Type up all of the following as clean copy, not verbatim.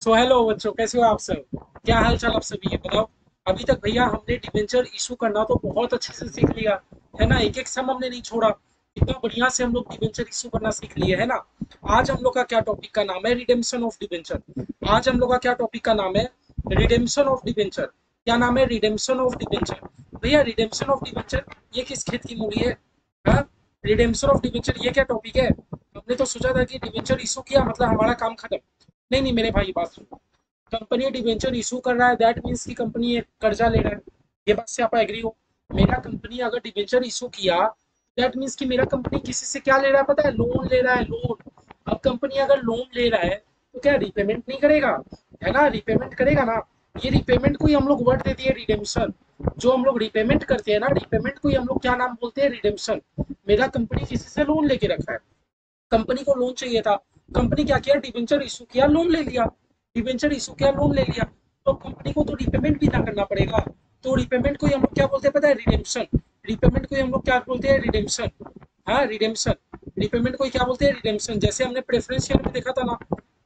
So hello बच्चों, कैसे हो आप सब? क्या हाल चाल आप सभी के बताओ। अभी तक भैया हमने डिबेंचर इशू करना तो बहुत अच्छे से सीख लिया है ना। एक एक सम हमने नहीं छोड़ा। इतना बढ़िया से हम लोग डिबेंचर इशू करना सीख लिए है ना। आज हम लोग का क्या टॉपिक का नाम है? Redemption of debenture. आज हम लोग का क्या टॉपिक का नाम है? Redemption of debenture. क्या नाम है? Redemption of debenture. भैया रिडेम्पशन ऑफ डिबेंचर ये किस खेत की मूवी है? हाँ, रिडेम्पशन ऑफ डिबेंचर ये क्या टॉपिक है? हमने तो सोचा था कि डिबेंचर इशू किया मतलब हमारा काम खत्म। नहीं नहीं मेरे भाई, बात सुनो। कंपनी डिबेंचर इशू कर रहा है, दैट मीन्स की कंपनी एक कर्जा ले रहा है। ये बात से आप एग्री हो? मेरा कंपनी अगर डिबेंचर इशू किया, दैट मीन्स कि मेरा कंपनी किसी से क्या ले रहा है पता है? लोन ले रहा है, लोन। अब कंपनी अगर लोन ले रहा है तो क्या रिपेमेंट नहीं करेगा? है ना, रिपेमेंट करेगा ना। ये रिपेमेंट को ही हम लोग वर्ड दे दिए रिडेम्पशन। जो हम लोग रिपेमेंट करते हैं ना, रिपेमेंट को ही हम लोग क्या नाम बोलते हैं? रिडेम्पशन। मेरा कंपनी किसी से लोन लेके रखा है, कंपनी को लोन चाहिए था। कंपनी क्या किया? डिबेंचर इशू किया, लोन ले लिया। डिबेंचर इशू किया, लोन ले लिया। तो कंपनी को तो रिपेमेंट भी ना करना पड़ेगा। तो रिपेमेंट को ही हम लोग क्या बोलते हैं पता है? रिडेम्पशन। रिपेमेंट को ही हम लोग क्या बोलते हैं? रिडेम्पशन। हाँ, रिडेम्पशन। रिपेमेंट को ही क्या बोलते हैं? रिडेम्पशन। जैसे हमने प्रेफरेंस शेयर में देखा था ना,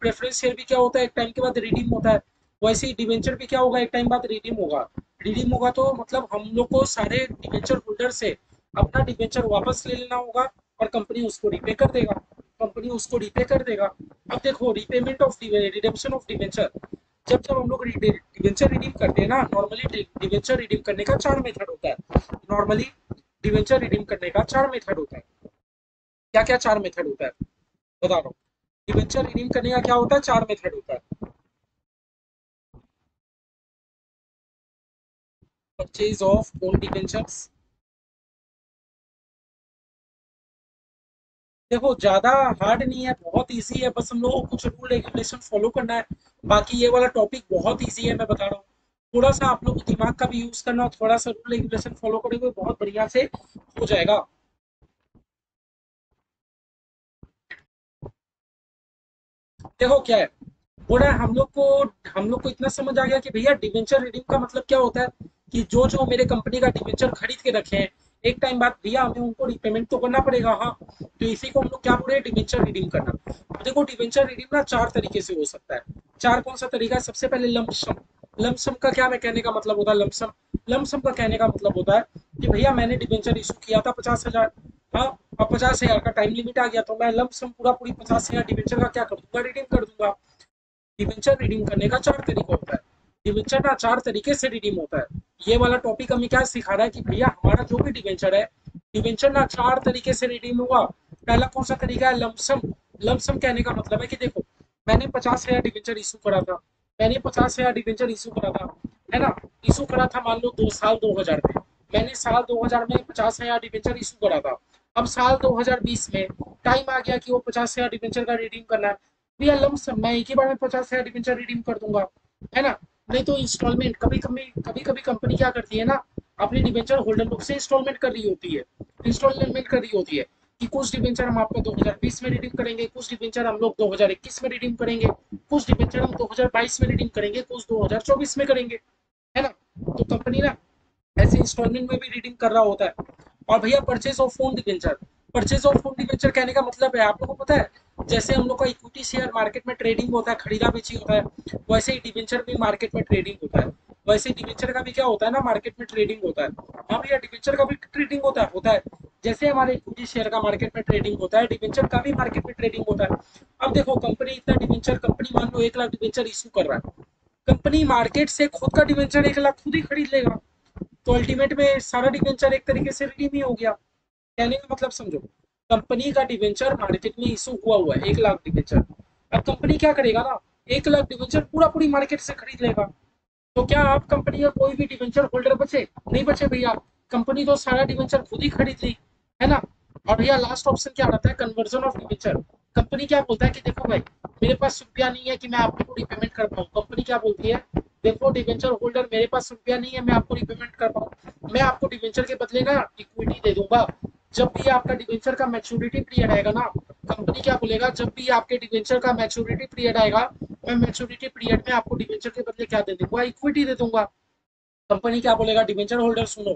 प्रेफरेंस शेयर भी क्या होता है? एक टाइम के बाद रिडीम होता है। वैसे ही डिबेंचर भी क्या होगा? एक टाइम बाद रिडीम होगा। रिडीम होगा तो मतलब हम लोग को सारे डिबेंचर होल्डर से अपना डिबेंचर वापस ले लेना होगा, और कंपनी उसको रिपे कर देगा। कंपनी उसको रिपे कर देगा। अब देखो, repayment of redemption of debenture. जब जब हम लोग डिबेंचर रिडीम करते हैं ना, नॉर्मली डिबेंचर रिडीम करने का चार मेथड होता है। नॉर्मली डिबेंचर रिडीम करने का चार मेथड होता है। क्या क्या चार मेथड होता है बता रहा हूँ। डिबेंचर रिडीम करने का क्या होता है? चार मेथड होता है। Purchase of own debentures. देखो, ज्यादा हार्ड नहीं है, बहुत इजी है। बस हम लोगों को कुछ रूल रेगुलेशन फॉलो करना है। बाकी ये वाला टॉपिक बहुत इजी है, मैं बता रहा हूँ। थोड़ा सा आप लोग को दिमाग का भी यूज करना, और थोड़ा सा रूल रेगुलेशन फॉलो करेंगे बहुत बढ़िया से हो जाएगा। देखो क्या है, बोला है हम लोग को इतना समझ आ गया कि भैया डिवेंचर रिडीम का मतलब क्या होता है। कि जो जो मेरे कंपनी का डिवेंचर खरीद के रखे हैं, एक टाइम बाद भैया हमें उनको रिपेमेंट तो करना पड़ेगा। हाँ, तो इसी को हम लोग क्या बोल रहे हैं? डिवेंचर रिडीम करना। अब देखो, डिवेंचर रिडीम ना चार तरीके से हो सकता है। चार कौन सा तरीका है? सबसे पहले लमसम। लमसम का क्या मैं कहने का मतलब होता है? लमसम, लमसम का कहने का मतलब होता है कि भैया मैंने डिवेंचर इशू किया था 50,000। हाँ, अब 50,000 का टाइम लिमिट आ गया तो मैं लमसम पूरा पूरी 50,000 डिवेंचर का क्या कर दूंगा? रिडीम कर दूंगा। डिवेंचर रिडीम करने का चार तरीका होता है। डिवेंचर ना चार तरीके से रिडीम होता है। ये वाला टॉपिक हमें क्या सिखा रहा है कि भैया हमारा जो भी डिवेंचर है, डिवेंचर ना चार तरीके से रिडीम हुआ। पहला कौन सा तरीका है? लमसम। लमसम कहने का मतलब है कि देखो, मैंने 50,000 डिवेंचर इशू करा था। मैंने 50,000 डिवेंचर इशू करा था, है ना। इशू करा था मान लो 2 साल 2000 में। मैंने साल 2000 में 50,000 डिवेंचर इशू करा था। अब साल 2020 में टाइम आ गया कि वो 50,000 डिवेंचर का रिडीम करना है। भैया लमसम मैं एक ही बार में 50,000 डिवेंचर रिडीम कर दूंगा, है ना। नहीं तो इंस्टॉलमेंट, कभी कभी कंपनी क्या करती है ना, अपनी डिवेंचर होल्डर लोग से इंस्टॉलमेंट कर रही होती है। इंस्टॉलमेंट कर रही होती है कि कुछ डिवेंचर हम आपको 2020 में रिडीम करेंगे, कुछ डिवेंचर हम लोग 2021 में रिडीम करेंगे, कुछ डिवेंचर हम 2022 में रिडीम करेंगे, कुछ 2024 में करेंगे, है ना। तो कंपनी ना ऐसे इंस्टॉलमेंट में भी रीडिंग कर रहा होता है। और भैया purchase of own debenture. Purchase of own debenture कहने का मतलब है, आप लोगों को पता है, जैसे हम लोग का इक्विटी शेयर मार्केट में ट्रेडिंग होता है, खरीदा बेची होता है, वैसे ही डिवेंचर भी मार्केट में ट्रेडिंग होता है। वैसे डिवेंचर का भी क्या होता है ना, मार्केट में ट्रेडिंग होता है। हाँ भैया, डिवेंचर का भी ट्रेडिंग होता है। जैसे हमारे इक्विटी शेयर का मार्केट में ट्रेडिंग होता है, डिवेंचर का भी मार्केट में ट्रेडिंग होता है। अब देखो, कंपनी इतना डिवेंचर, कंपनी मान लो 1 लाख डिवेंचर इशू कर रहा है। कंपनी मार्केट से खुद का डिवेंचर 1 लाख खुद ही खरीद लेगा। तो अल्टीमेट में सारा डिवेंचर एक तरीके से रिडीम ही हो गया। कहने का मतलब समझो, कंपनी का डिवेंचर मार्केट में इशू हुआ है 1 लाख डिवेंचर। अब कंपनी क्या करेगा ना, 1 लाख डिवेंचर पूरा पूरी मार्केट से खरीद लेगा। तो क्या आप कंपनी का कोई भी डिवेंचर होल्डर बचे? नहीं बचे भैया। कंपनी तो सारा डिवेंचर खुद ही खरीद ली, है ना। और भैया लास्ट ऑप्शन क्या रहता है? Conversion of debenture. कंपनी क्या बोलता है कि देखो भाई, मेरे पास रुपया नहीं है कि मैं आपको रिपेमेंट कर पाऊँ। कंपनी क्या बोलती है? देखो डिवेंचर होल्डर, मेरे पास रुपया नहीं है मैं आपको रिपेमेंट कर पाऊँ, मैं आपको डिवेंचर के बदले ना इक्विटी दे दूंगा। जब भी आपका डिवेंचर का मैच्योरिटी पीरियड आएगा ना, कंपनी क्या बोलेगा, जब भी आपके डिवेंचर का मैच्योरिटी पीरियड आएगा, मैं मैच्योरिटी पीरियड में आपको डिवेंचर के बदले क्या दे दूंगा? इक्विटी दे दूंगा। कंपनी क्या बोलेगा? डिवेंचर होल्डर सुनो,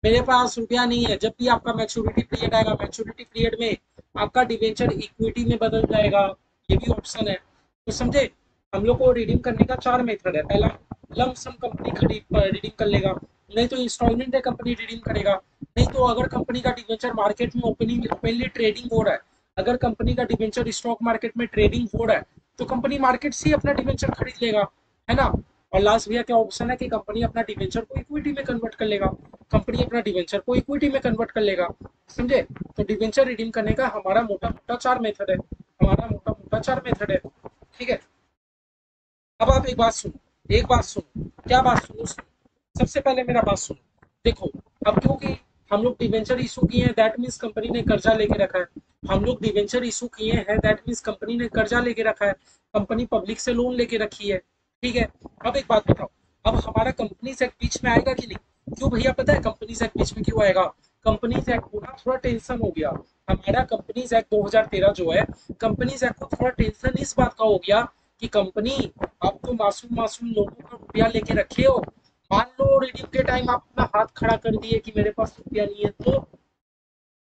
मेरे पास रुपया नहीं है, जब भी आपका मैच्योरिटी पीरियड आएगा, मैच्योरिटी पीरियड में आपका डिवेंचर इक्विटी में बदल जाएगा। ये भी ऑप्शन है, तो समझे। हम लोग को रिडीम करने का 4 मेथड है। पहला, लंप सम कंपनी खरीद रिडीम कर लेगा, नहीं तो इंस्टॉलमेंट है कंपनी रिडीम करेगा, नहीं तो अगर कंपनी का डिवेंचर मार्केट में ओपनली ट्रेडिंग हो रहा है, अगर कंपनी का डिवेंचर स्टॉक मार्केट में ट्रेडिंग हो रहा है, तो कंपनी मार्केट से ही अपना डिवेंचर खरीद लेगा, है ना। और लास्ट भैया क्या ऑप्शन है कि कंपनी अपना डिवेंचर को इक्विटी में कन्वर्ट कर लेगा, कंपनी अपना डिवेंचर को इक्विटी में कन्वर्ट कर लेगा, समझे। तो डिवेंचर रिडीम करने का हमारा मोटा मोटा 4 मेथड है, हमारा मोटा मोटा 4 मेथड है, ठीक है। अब आप एक बात सुनो, एक बात सुनो, क्या बात सुनो, सबसे पहले मेरा बात सुनो। देखो, अब क्योंकि हम लोग डिवेंचर इशू किए हैं, दैट मीन्स कंपनी ने कर्जा लेके रखा है। हम लोग डिवेंचर इशू किए हैं, दैट मीन्स कंपनी ने कर्जा लेके रखा है, कंपनी पब्लिक से लोन लेके रखी है, ठीक है। अब एक बात बताओ, अब हमारा कंपनीज एक्ट बीच में आएगा कि नहीं? क्यों भैया पता है कंपनीज एक्ट बीच में क्यों आएगा? कंपनीज एक्ट को ना थोड़ा टेंशन हो गया, हमारा कंपनीज एक्ट 2013 जो है, कंपनीज एक्ट को थोड़ा टेंशन इस बात का हो गया कि कंपनी, आप तो मासूम मासूम लोगों का रुपया लेके रखे हो, मान लो रिडीम के टाइम आप अपना हाथ खड़ा कर दिए कि मेरे पास रुपया नहीं है, तो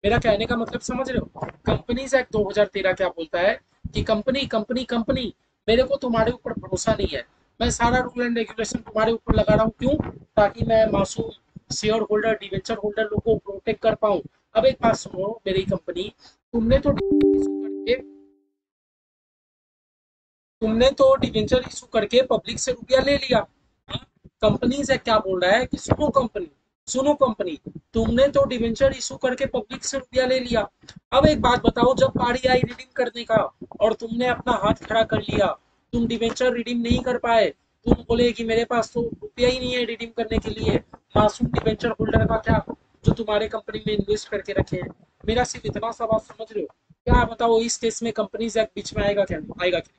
मेरा कहने का मतलब समझ रहे हो? कंपनीज एक्ट 2013 क्या बोलता है कि कंपनी कंपनी कंपनी, मेरे को तुम्हारे ऊपर भरोसा नहीं है, मैं सारा रूल एंड रेगुलेशन तुम्हारे ऊपर लगा रहा हूँ, क्यों? ताकि मैं मासूम शेयर होल्डर डिवेंचर होल्डर लोगों को प्रोटेक्ट कर पाऊँ। अब एक बात सुनो मेरी कंपनी, तुमने तो करके, तुमने तो डिवेंचर इशू करके पब्लिक से रुपया ले लिया। हाँ? कंपनी से क्या बोल रहा है कि सुनो कंपनी, सुनो कंपनी, तुमने तो डिवेंचर इशू करके पब्लिक से रुपया ले लिया। अब एक बात बताओ, जब बारी आई रिडीम करने का और तुमने अपना हाथ खड़ा कर लिया, तुम डिवेंचर रिडीम नहीं कर पाए, तुम बोले कि मेरे पास तो रुपया ही नहीं है रिडीम करने के लिए, मासूम डिवेंचर होल्डर का क्या, जो तुम्हारे कंपनी में इन्वेस्ट करके रखे हैं। मेरा सिर्फ इतना सा बात समझ रहे हो? क्या बताओ, इस केस में कंपनीज एक्ट बीच में आएगा क्या, आएगा क्या?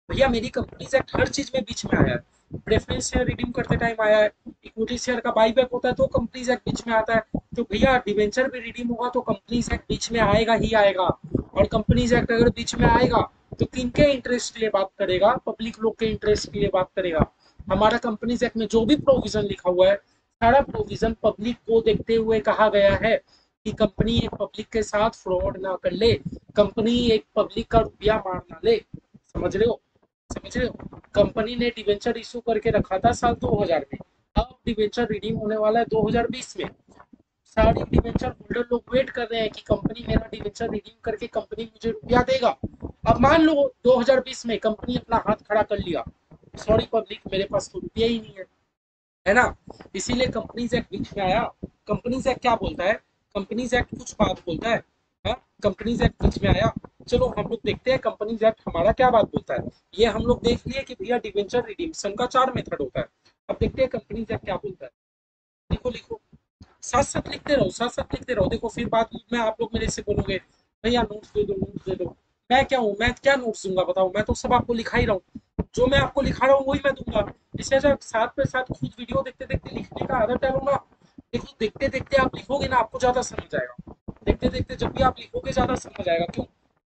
भैया मेरी कंपनीज एक्ट हर चीज में बीच में आया है, प्रेफरेंस शेयर रिडीम करते टाइम आया है, इक्विटी शेयर का बाईबैक होता है तो कंपनीज एक्ट बीच में आता है, तो भैया डिवेंचर भी रिडीम होगा तो कंपनीज एक्ट बीच में आएगा ही आएगा। और कंपनीज एक्ट अगर बीच में आएगा तो किनके इंटरेस्ट के लिए बात करेगा? पब्लिक लोग के इंटरेस्ट के लिए बात करेगा। हमारा कंपनीज एक्ट में जो भी प्रोविजन लिखा हुआ है, सारा प्रोविजन पब्लिक को देखते हुए कहा गया है कि कंपनी एक पब्लिक के साथ फ्रॉड ना कर ले, कंपनी एक पब्लिक का रुपया मार ना ले, समझ रहे हो? समझ रहे हो? कंपनी ने डिवेंचर इशू करके रखा था साल 2000 में, अब डिवेंचर रिडीम होने वाला है 2020 में, सारे डिवेंचर होल्डर लोग वेट कर रहे हैं कि कंपनी मेरा डिवेंचर रिडीम करके कंपनी मुझे रुपया देगा। अब मान लो 2020 में कंपनी अपना हाथ खड़ा कर लिया, सॉरी पब्लिक, मेरे पास तो रुपया ही नहीं है ना। इसीलिए कंपनीज एक्ट बीच में आया। कंपनीज एक्ट क्या बोलता है? कंपनीज एक्ट कुछ बात बोलता है, हाँ, कंपनीज एक्ट बीच में आया। चलो हम लोग देखते हैं कंपनीज एक्ट हमारा क्या बात बोलता है। ये हम लोग देख लिए कि भैया डिवेंचर रिडीम्पशन का 4 मेथड होता है। अब देखते हैं कंपनीज एक्ट क्या बोलता है। लिखो लिखो, साथ साथ लिखते रहो, साथ साथ लिखते रहो, देखो फिर बाद में आप लोग मेरे से बोलोगे भैया नोट्स दे दो, नोट्स दे दो। मैं क्या हूँ, मैं क्या नोट्स दूंगा बताओ, मैं तो सब आपको लिखा ही रहा हूँ, जो मैं आपको लिखा रहा हूँ वही मैं दूंगा। इससे अच्छा साथ पे साथ खुद वीडियो देखते देखते लिखने का आदत डालो ना। देखो देखते देखते आप लिखोगे ना, आपको ज्यादा समझ आएगा, देखते देखते जब भी आप लिखोगे ज्यादा समझ आएगा, क्यों?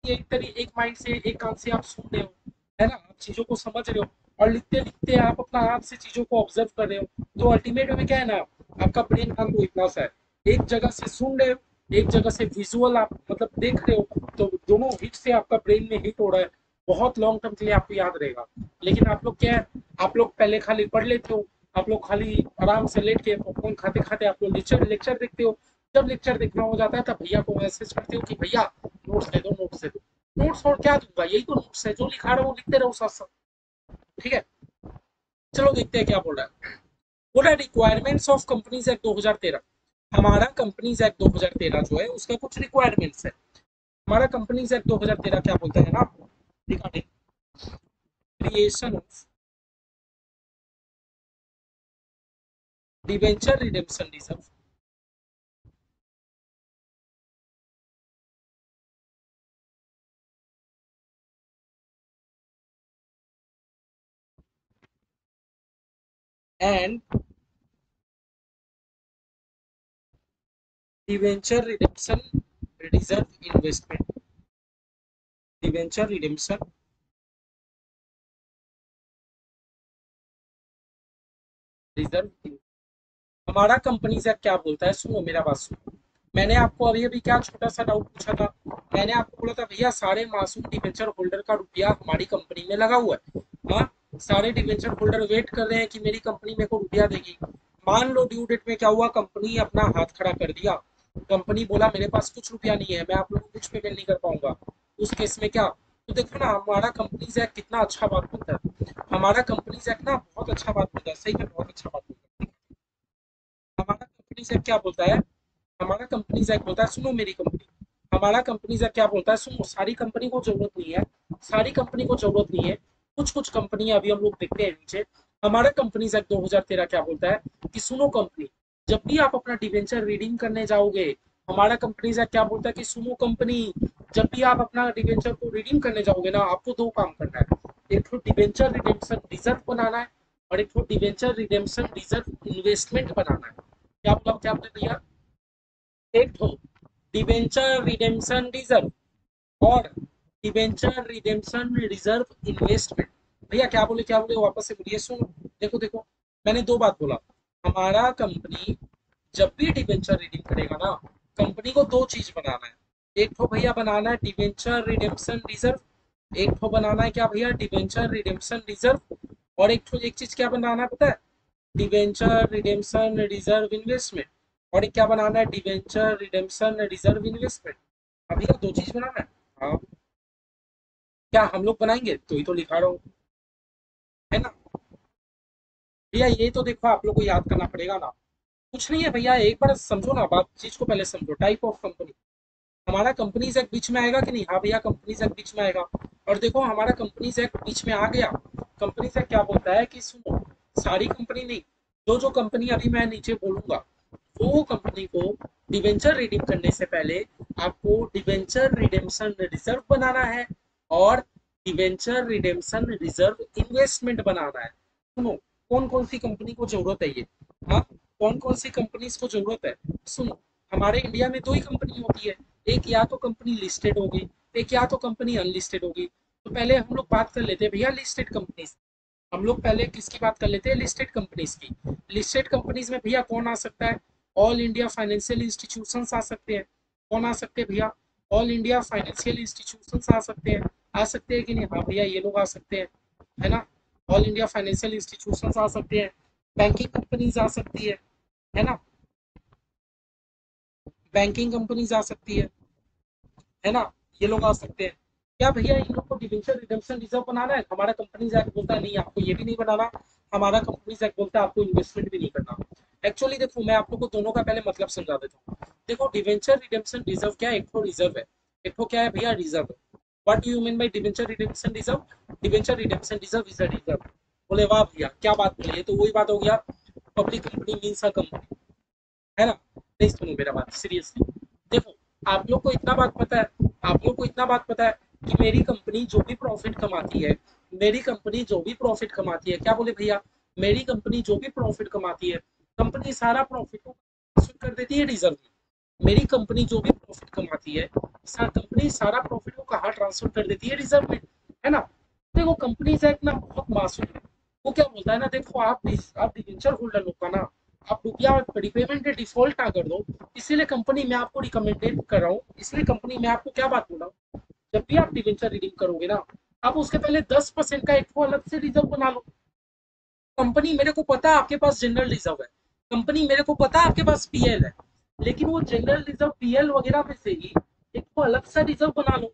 एक माइंड से एक कान से आप सुन रहे हो, है ना, आप चीजों को समझ रहे हो, और लिखते लिखते आप अपना आंख से चीजों को ऑब्जर्व कर रहे हो, तो अल्टीमेट में क्या है ना, आपका ब्रेन काम तो इतना सा है, एक जगह से सुन रहे हो, एक जगह से विजुअल आप मतलब देख रहे हो, तो दोनों हिट से आपका ब्रेन में हिट हो रहा है, बहुत लॉन्ग टर्म के लिए आपको याद रहेगा। लेकिन आप लोग क्या है, आप लोग पहले खाली पढ़ लेते हो, आप लोग खाली आराम से लेट के पॉपकॉर्न खाते खाते आप लोग लेक्चर लेक्चर देखते हो। जब लेक्चर देखना हो जाता है तब भैया को मैसेज करते हो कि भैया नोट्स दे दो, नोट्स दे दो। नोट्स और क्या दूंगा, यही तो नोट्स है, जो लिखा रहा हूँ लिखते रहो साथ साथ, ठीक है। चलो देखते हैं क्या बोल रहा है। बोला रिक्वायरमेंट्स ऑफ कंपनीज एक्ट 2013। हमारा कंपनीज एक्ट 2013 जो है उसका कुछ रिक्वायरमेंट्स है। हमारा कंपनीज एक्ट 2013 क्या बोलता है ना, regarding creation of debenture redemption reserve and debenture redemption reserve investment, debenture redemption reserve. हमारा कंपनी से क्या बोलता है, सुनो मेरा बात सुनो। मैंने आपको अभी अभी क्या छोटा सा डाउट पूछा था, मैंने आपको बोला था भैया सारे मासूम डिवेंचर होल्डर का रुपया हमारी कंपनी में लगा हुआ है, हाँ, सारे डिवेंचर होल्डर वेट कर रहे हैं कि मेरी कंपनी मेरे को रुपया देगी। मान लो ड्यू डेट में क्या हुआ, कंपनी अपना हाथ खड़ा कर दिया, कंपनी बोला मेरे पास कुछ रुपया नहीं है, मैं आप लोगों को कुछ पेमेंट नहीं कर पाऊंगा। उस केस में क्या, तो देखो ना हमारा कंपनीज एक्ट कितना अच्छा बात बोलता है। हमारा कंपनीज एक्ट ना बहुत अच्छा बात बोलता है, सही में बहुत अच्छा बात बोलता है। हमारा कंपनीज एक्ट क्या बोलता है, हमारा कंपनीज एक्ट बोलता है, सुनो मेरी कंपनी, हमारा कंपनीज एक्ट क्या बोलता है, सुनो, सारी कंपनी को जरूरत नहीं है, सारी कंपनी को जरूरत नहीं है, कुछ कुछ कंपनी अभी हम लोग देखते हैं नीचे। हमारा कंपनीज एक्ट 2013 क्या बोलता है कि सुनो कंपनी, जब भी आप अपना डिवेंचर रीडीम करने जाओगे, हमारा कंपनीज एक्ट क्या बोलता है कि सुनो कंपनी, जब भी आप अपना डिवेंचर को रिडीम करने जाओगे ना, आपको दो काम करना है। एक तो डिवेंचर रिडेम्पशन रिजर्व बनाना है, और एक तो डिवेंचर रिडेम्पशन रिजर्व इन्वेस्टमेंट बनाना है। क्या बोला, क्या बोले भैया, एक तो डिवेंचर रिडेम्पशन रिजर्व और डिवेंचर रिडेम्पशन रिजर्व इन्वेस्टमेंट। भैया क्या बोले वापस से बोलिए, सुनो, देखो देखो, मैंने दो बात बोला। हमारा कंपनी जब भी डिवेंचर रिडीम करेगा ना, कंपनी को दो चीज बनाना है। एक तो भैया बनाना है डिवेंचर रिडेम्पशन रिजर्व, एक तो बनाना है क्या भैया, डिवेंचर रिडेम्पशन रिजर्व, और एक तो एक चीज क्या बनाना है पता है, डिवेंचर रिडेम्पशन रिजर्व इन्वेस्टमेंट। और एक क्या बनाना है, डिवेंचर रिडेम्पशन रिजर्व इन्वेस्टमेंट। अभी तो दो चीज बनाना है। हाँ, क्या हम लोग बनाएंगे, तो ही तो लिखा रहा हूँ, है ना। भैया ये तो देखो आप लोग को याद करना पड़ेगा ना, कुछ नहीं है भैया, एक बार समझो ना, बात चीज को पहले समझो, टाइप ऑफ कंपनी। हमारा कंपनीज एक्ट बीच में आएगा कि नहीं, हाँ भैया कंपनीज एक्ट बीच में आएगा। और देखो हमारा कंपनीज एक्ट बीच में आ गया। कंपनीज एक्ट क्या बोलता है कि सुनो, सारी कंपनी नहीं, जो जो कंपनी अभी मैं नीचे बोलूंगा, वो कंपनी को डिवेंचर रिडीम करने से पहले आपको डिवेंचर रिडेम्पशन रिजर्व बनाना है, और डिवेंचर रिडेम्पशन रिजर्व इन्वेस्टमेंट बनाना है। सुनो, कौन कौन सी कंपनी को जरूरत है ये, हाँ, कौन कौन सी कंपनीज को जरूरत है। सुनो, हमारे इंडिया में दो ही कंपनी होती है, एक या तो कंपनी लिस्टेड होगी, एक या तो कंपनी अनलिस्टेड होगी। तो पहले हम लोग बात कर लेते हैं भैया लिस्टेड कंपनीज। हम लोग पहले किसकी बात कर लेते हैं, लिस्टेड कंपनीज की। लिस्टेड कंपनीज में भैया कौन आ सकता है, ऑल इंडिया फाइनेंशियल इंस्टीट्यूशंस आ सकते हैं। कौन आ सकते हैं भैया, ऑल इंडिया फाइनेंशियल इंस्टीट्यूशंस आ सकते हैं। आ सकते हैं कि नहीं, हाँ भैया ये लोग आ सकते हैं, है ना। ऑल इंडिया फाइनेंशियल इंस्टीट्यूशंस आ सकते हैं, बैंकिंग कंपनीज आ सकती है ना, बैंकिंग कंपनीज आ सकती है ना, ये लोग आ सकते हैं। क्या भैया इन लोग को डिवेंचर रिडेम्पशन रिजर्व बनाना है, हमारा कंपनीज एक्ट बोलता है नहीं आपको ये भी नहीं बनाना। हमारा कंपनीज एक्ट बोलता है आपको इन्वेस्टमेंट भी नहीं करना। एक्चुअली देखो मैं आप लोग को दोनों का पहले मतलब समझा देता हूँ। देखो डिवेंचर रिडेम्पशन रिजर्व क्या है, एक तो रिजर्व है, एक तो क्या है भैया, रिजर्व है। What do you mean by debenture redemption reserve, debenture redemption reserve is a reserve. बोले वाह भैया क्या बात बोली, तो वही बात हो गया, public company means a company, है ना। नहीं सुनो मेरा बात सीरियसली, देखो आप लोग को इतना बात पता है, आप लोग को इतना बात पता है कि मेरी कंपनी जो भी प्रॉफिट कमाती है, मेरी कंपनी जो भी प्रॉफिट कमाती है, क्या बोले भैया, मेरी कंपनी जो भी प्रॉफिट कमाती है, कंपनी सारा प्रॉफिट को ट्रांसफर कर देती है रिजर्व में। मेरी कंपनी जो भी प्रॉफिट कमाती है, कंपनी सारा प्रॉफिट को कहाँ ट्रांसफर कर देती है, रिजर्व में, है ना। देखो कंपनीज एक्ट ना बहुत मासूम है। वो क्या बोलता है ना, देखो आप डिवेंचर होल्डर लोग का ना, आप रुपया रिपेमेंट के डिफॉल्ट ना कर दो। इसीलिए कंपनी मैं आपको रिकमेंडेड कर रहा हूँ, इसलिए कंपनी मैं आपको क्या बात बोल रहा हूँ, जब भी आप डिवेंचर रिडीम करोगे ना, आप उसके पहले 10% का एक तो अलग से रिजर्व बना लो। कंपनी मेरे को पता है आपके पास जनरल रिजर्व है, कंपनी मेरे को पता है आपके पास पीएल है, लेकिन वो जनरल रिजर्व पीएल वगैरह में से ही एक तो अलग सा रिजर्व बना लो,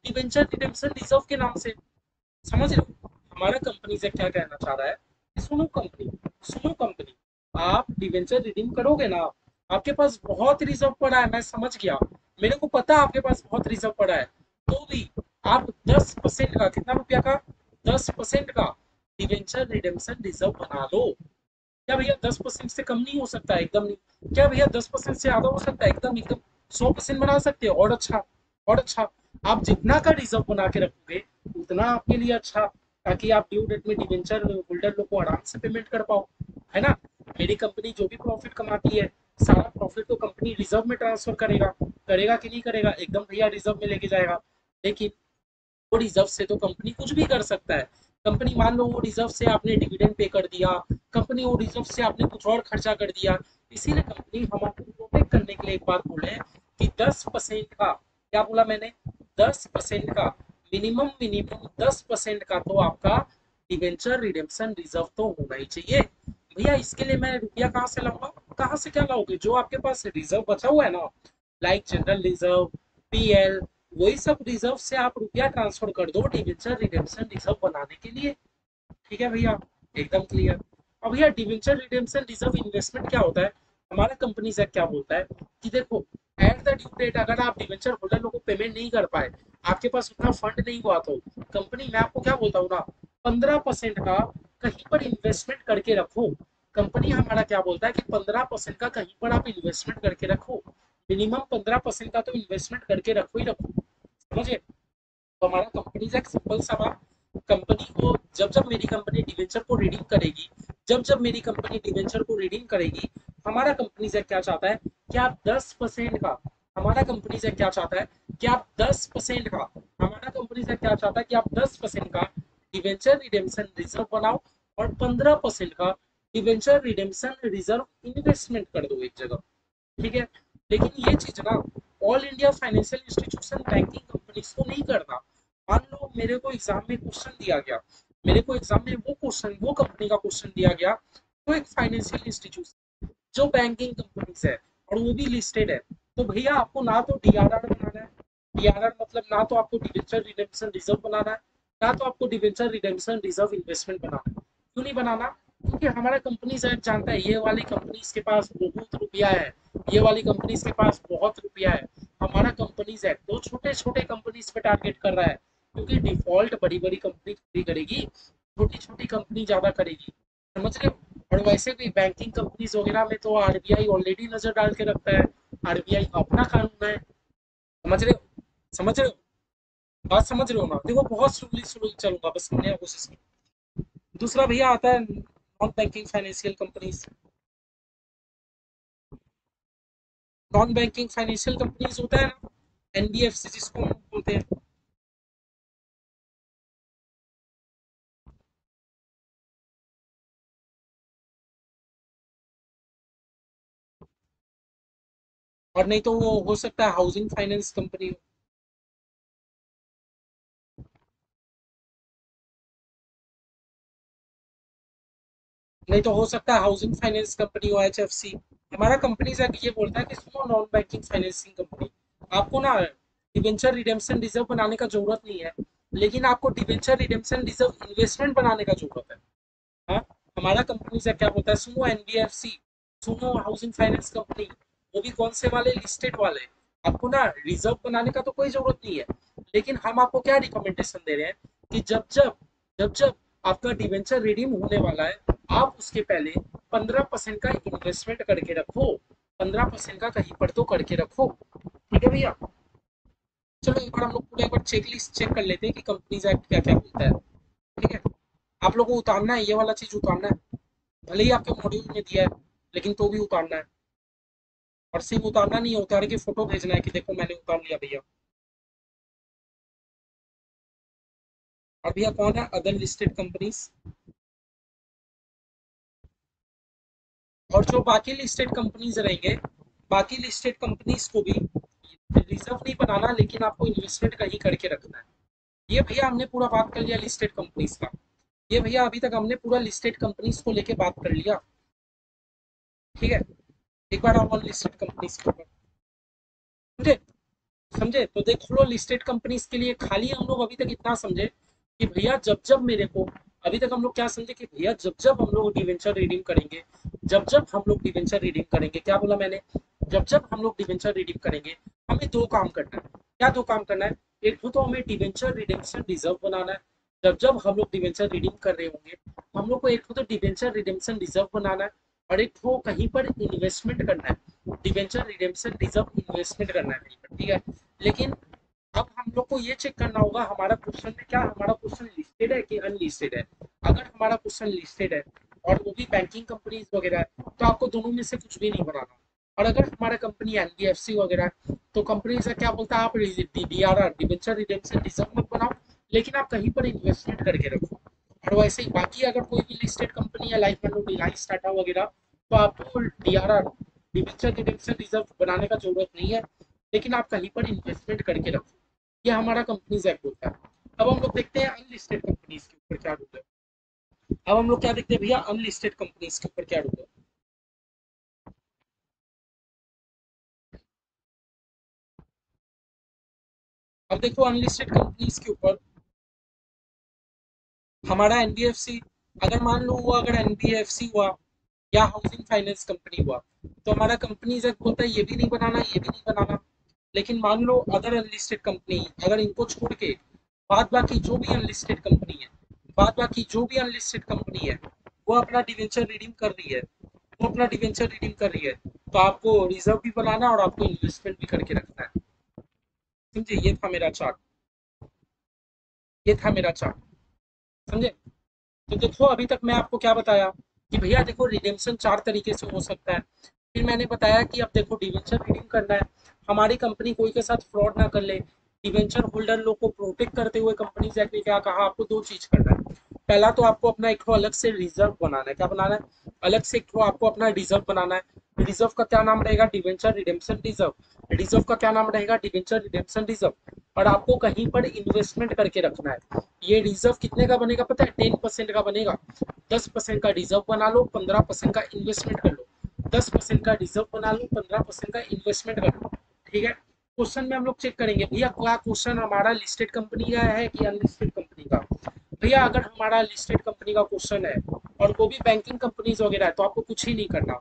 डिवेंचर रिडेम्पशन रिजर्व के नाम से। समझ रहे हो हमारा कंपनी से क्या कहना चाह रहा है कि सुनो कंपनी, सुनो कंपनी, आप डिवेंचर रिडीम करोगे ना, आपके पास बहुत रिजर्व पड़ा है, मैं समझ गया, मेरे को पता है आपके पास बहुत रिजर्व पड़ा है, तो भी आप 10% का, कितना रुपया का, 10% का डिवेंचर रिडेम्पशन रिजर्व बना लो। क्या भैया 10% से कम नहीं हो सकता है, एकदम नहीं। क्या भैया 10% से ज्यादा हो सकता है, एकदम एकदम 100% बना सकते हो, और अच्छा, और अच्छा। आप जितना का रिजर्व बना के रखोगे उतना आपके लिए अच्छा, ताकि आप ड्यू डेट में डिवेंचर होल्डर लोग को आराम से पेमेंट कर पाओ, है ना। मेरी कंपनी जो भी प्रॉफिट कमाती है, सारा प्रॉफिट तो कंपनी रिजर्व में ट्रांसफर करेगा, करेगा कि नहीं करेगा, एकदम भैया रिजर्व में लेके जाएगा। लेकिन वो रिजर्व से तो कंपनी कुछ भी कर सकता है। कंपनी मान लो वो रिजर्व से आपने डिविडेंड पे कर दिया, कंपनी वो रिजर्व से आपने कुछ और खर्चा कर दिया। इसीलिए कंपनी हम आपको प्रोटेक्ट करने के लिए एक बात बोले कि 10% का, क्या बोला मैंने, 10% का, मिनिमम मिनिमम 10% का तो आपका डिवेंचर रिडेम्पशन रिजर्व तो होना ही चाहिए। भैया इसके लिए मैं रुपया कहाँ से लाऊंगा? कहाँ से क्या लाओगे? जो आपके पास रिजर्व बचा हुआ है ना, लाइक जनरल रिजर्व, पीएल, वही सब रिजर्व से आप रुपया ट्रांसफर कर दो डिवेंचर रिडेम्पशन रिजर्व बनाने के लिए। ठीक है भैया, एकदम क्लियर। अब भैया डिवेंचर रिडेम्पशन रिजर्व इन्वेस्टमेंट क्या होता है? हमारा कंपनी से क्या बोलता है कि देखो, एट द ड्यू डेट अगर आप डिवेंचर होल्डर लोगों को पेमेंट नहीं कर पाए, आपके पास उतना फंड नहीं हुआ, तो कंपनी, मैं आपको क्या बोलता हूँ ना, 15% का कहीं पर इन्वेस्टमेंट करके रखो। कंपनी हमारा क्या बोलता है कि 15% का कहीं पर आप इन्वेस्टमेंट करके रखो। मिनिमम 15% का तो इन्वेस्टमेंट करके रखो ही रखो। समझे? तो हमारा कंपनी का एक सिंपल सा बात, कंपनी को जब जब मेरी कंपनी डिवेंचर को रिडीम करेगी, जब जब मेरी कंपनी डिवेंचर को रिडीम करेगी, हमारा कंपनी से क्या चाहता है कि आप 10% का, हमारा कंपनी से क्या चाहता है कि आप 10% का, हमारा कंपनी से क्या चाहता है कि आप 10% का डिवेंचर रिडेम्पशन रिजर्व बनाओ और 15% का डिवेंचर रिडेम्पशन रिजर्व इन्वेस्टमेंट कर दो एक जगह। ठीक है? लेकिन ये चीज ना all India financial institution banking companies को नहीं करना। मान लो मेरे को एग्जाम में क्वेश्चन दिया गया, मेरे को एग्जाम में वो क्वेश्चन, वो कंपनी का क्वेश्चन दिया गया, तो एक फाइनेंशियल इंस्टीट्यूशन जो बैंकिंग कंपनीज है और वो भी लिस्टेड है, तो भैया आपको ना तो डीआरआर बनाना है, डीआरआर मतलब ना तो आपको डिवेंचर रिडेम्पशन रिजर्व बनाना है, ना तो आपको डिवेंचर रिडेम्पशन रिजर्व इन्वेस्टमेंट बनाना है। क्यों नहीं बनाना? क्योंकि हमारा कंपनी शायद जानता है ये वाली कंपनीज के पास बहुत रुपया है, ये वाली कंपनीज के पास बहुत रुपया है। हमारा कंपनीज है तो छोटे छोटे कंपनीज पे टारगेट कर रहा है, क्योंकि डिफॉल्ट बड़ी बड़ी कंपनी थोड़ी करेगी, छोटी छोटी कंपनी ज्यादा करेगी। समझ रहे हो? और वैसे भी बैंकिंग कंपनीज वगैरह में तो आरबीआई ऑलरेडी नजर डाल के रखता है, आरबीआई अपना कानून है। समझ रहे हो? समझ रहे हो? बात समझ रहे हो ना? देखो बहुत स्लोली स्लोली चलूंगा, बस समझने की कोशिश करो। दूसरा भैया आता है non banking financial companies. Non banking financial companies होता है ना, एनबीएफसी जिसको हम बोलते हैं। और नहीं तो वो हो सकता है हाउसिंग फाइनेंस कंपनी। नहीं तो हो सकता है हाउसिंग फाइनेंस कंपनी हो, एचएफसी। हमारा कंपनी से ये बोलता है कि सुनो नॉन बैंकिंग फाइनेंसिंग कंपनी, आपको ना डिवेंचर रिडेम्पशन रिजर्व बनाने का जरूरत नहीं है, लेकिन आपको डिवेंचर रिडेम्पशन रिजर्व इन्वेस्टमेंट बनाने का जरूरत है। हाँ, हमारा कंपनी से क्या बोलता है, सुनो एनबीएफसी, सुनो हाउसिंग फाइनेंस कंपनी, वो भी कौन से वाले, लिस्टेड वाले, आपको ना रिजर्व बनाने का तो कोई जरूरत नहीं है, लेकिन हम आपको क्या रिकमेंडेशन दे रहे हैं कि जब जब आपका डिवेंचर रिडीम होने वाला है, आप उसके पहले 15% का इन्वेस्टमेंट करके रखो, 15% का कहीं पर तो करके रखो। ठीक है भैया? चलो एक बार हम लोग पूरा एक बार चेकलिस्ट चेक कर लेते हैं कि कंपनीज एक्ट क्या क्या बोलता है। ठीक है? आप लोगों को उतारना है, ये वाला चीज उतारना है, भले ही आपके मॉड्यूल में दिया है, लेकिन तो भी उतारना है। और सिर्फ उतारना नहीं है, उतार के फोटो भेजना है कि देखो मैंने उतार लिया भैया। और भैया कौन है अदर लिस्टेड कंपनीज? और जो बाकी लिस्टेड कंपनीज रहेंगे, बाकी लिस्टेड कंपनीज को भी रिजर्व नहीं बनाना, लेकिन आपको इन्वेस्टमेंट कहीं करके रखना है। ये भैया हमने पूरा बात कर लिया लिस्टेड कंपनीज का। ये भैया अभी तक हमने पूरा लिस्टेड कंपनीज को लेके बात कर लिया। ठीक है? एक बार और लिस्टेड कंपनीज के ऊपर समझे? समझे? तो देख लो लिस्टेड कंपनीज के लिए खाली हम लोग अभी तक इतना समझे कि भैया जब जब मेरे को, अभी तक हम लोग क्या समझे कि भैया जब जब हम लोग डिवेंचर रीडिंग करेंगे, जब जब हम लोग डिवेंचर रीडिंग करेंगे, क्या बोला मैंने, जब जब हम लोग डिवेंचर रीडिंग करेंगे, हमें दो काम करना है। क्या दो काम करना है? एक तो हमें डिवेंचर रिडेम्पशन रिजर्व बनाना है, जब जब हम लोग डिवेंचर रीडिंग कर रहे होंगे, हम लोग को एक तो डिवेंचर रिडेम्पशन रिजर्व बनाना है, और एक तो कहीं पर इन्वेस्टमेंट करना है, डिवेंचर रिडेम्पशन रिजर्व इन्वेस्टमेंट करना है कहीं पर। ठीक है? लेकिन अब हम लोग को ये चेक करना होगा हमारा क्वेश्चन में क्या, हमारा क्वेश्चन लिस्टेड है कि अनलिस्टेड है। अगर हमारा क्वेश्चन लिस्टेड है और वो भी बैंकिंग कंपनीज वगैरह है, तो आपको दोनों में से कुछ भी नहीं बनाना। और अगर हमारा कंपनी एनबीएफसी वगैरह है, तो कंपनी से क्या बोलता है, आप डीआरआर डिबेंचर रिडेम्पशन रिजर्व मत बनाओ, लेकिन आप कहीं पर इन्वेस्टमेंट करके रखो। और वैसे ही बाकी अगर कोई भी लिस्टेड कंपनी है, लाइक मान लो रिलायंस, टाटा वगैरह, तो आपको डीआरआर डिबेंचर रिडेम्पशन रिजर्व बनाने का जरूरत नहीं है, लेकिन आप कहीं पर इन्वेस्टमेंट करके रखो। ये हमारा कंपनीज एक्ट होता है। अब हम लोग देखते हैं अनलिस्टेड कंपनीज के ऊपर क्या रूल है। अब हम लोग क्या देखते हैं भैया, अनलिस्टेड कंपनीज के ऊपर क्या रूल है। अब देखो अनलिस्टेड कंपनीज के ऊपर हमारा एनबीएफसी, अगर मान लो हुआ, अगर एनबीएफसी हुआ या हाउसिंग फाइनेंस कंपनी हुआ, तो हमारा कंपनीज एक्ट बोलता है ये भी नहीं बनाना, ये भी नहीं बनाना। लेकिन मान लो अदर अनलिस्टेड कंपनी, अगर इनको छोड़ के बाद बाकी जो भी अनलिस्टेड कंपनी है, बाद बाकी जो भी अनलिस्टेड कंपनी है, वो अपना डिवेंचर रिडीम कर रही है, वो अपना डिवेंचर रिडीम कर रही है, तो आपको रिजर्व भी बनाना है और आपको इन्वेस्टमेंट भी करके रखना है। समझे, ये था मेरा चार्ट, ये था मेरा चार्ट। समझे। तो देखो अभी तक मैं आपको क्या बताया कि भैया देखो रिडेम्पशन चार तरीके से हो सकता है। फिर मैंने बताया कि अब देखो डिवेंचर रिडीम करना है, हमारी कंपनी कोई के साथ फ्रॉड ना कर ले, डिवेंचर होल्डर लोग को प्रोटेक्ट करते हुए कंपनी एक्ट ने क्या कहा, आपको दो चीज करना है। पहला तो आपको अपना एक अलग से रिजर्व बनाना है, क्या बनाना है, अलग से एक आपको अपना रिजर्व बनाना है। रिजर्व का क्या नाम रहेगा, डिवेंचर रिडेम्पशन रिजर्व। रिजर्व का क्या नाम रहेगा, डिवेंचर रिडेम्पशन रिजर्व। और आपको कहीं पर इन्वेस्टमेंट करके रखना है। ये रिजर्व कितने का बनेगा पता है, 10% का बनेगा। 10% का रिजर्व बना लो, 15% का इन्वेस्टमेंट कर लो। 10% का रिजर्व बना लो, 15% का इन्वेस्टमेंट कर लो। ठीक है। क्वेश्चन में हम लोग चेक करेंगे भैया क्या क्वेश्चन हमारा लिस्टेड कंपनी का है कि अनलिस्टेड कंपनी का। भैया अगर हमारा लिस्टेड कंपनी का क्वेश्चन है और वो भी बैंकिंग कंपनीज वगैरह है, तो आपको कुछ ही नहीं करना।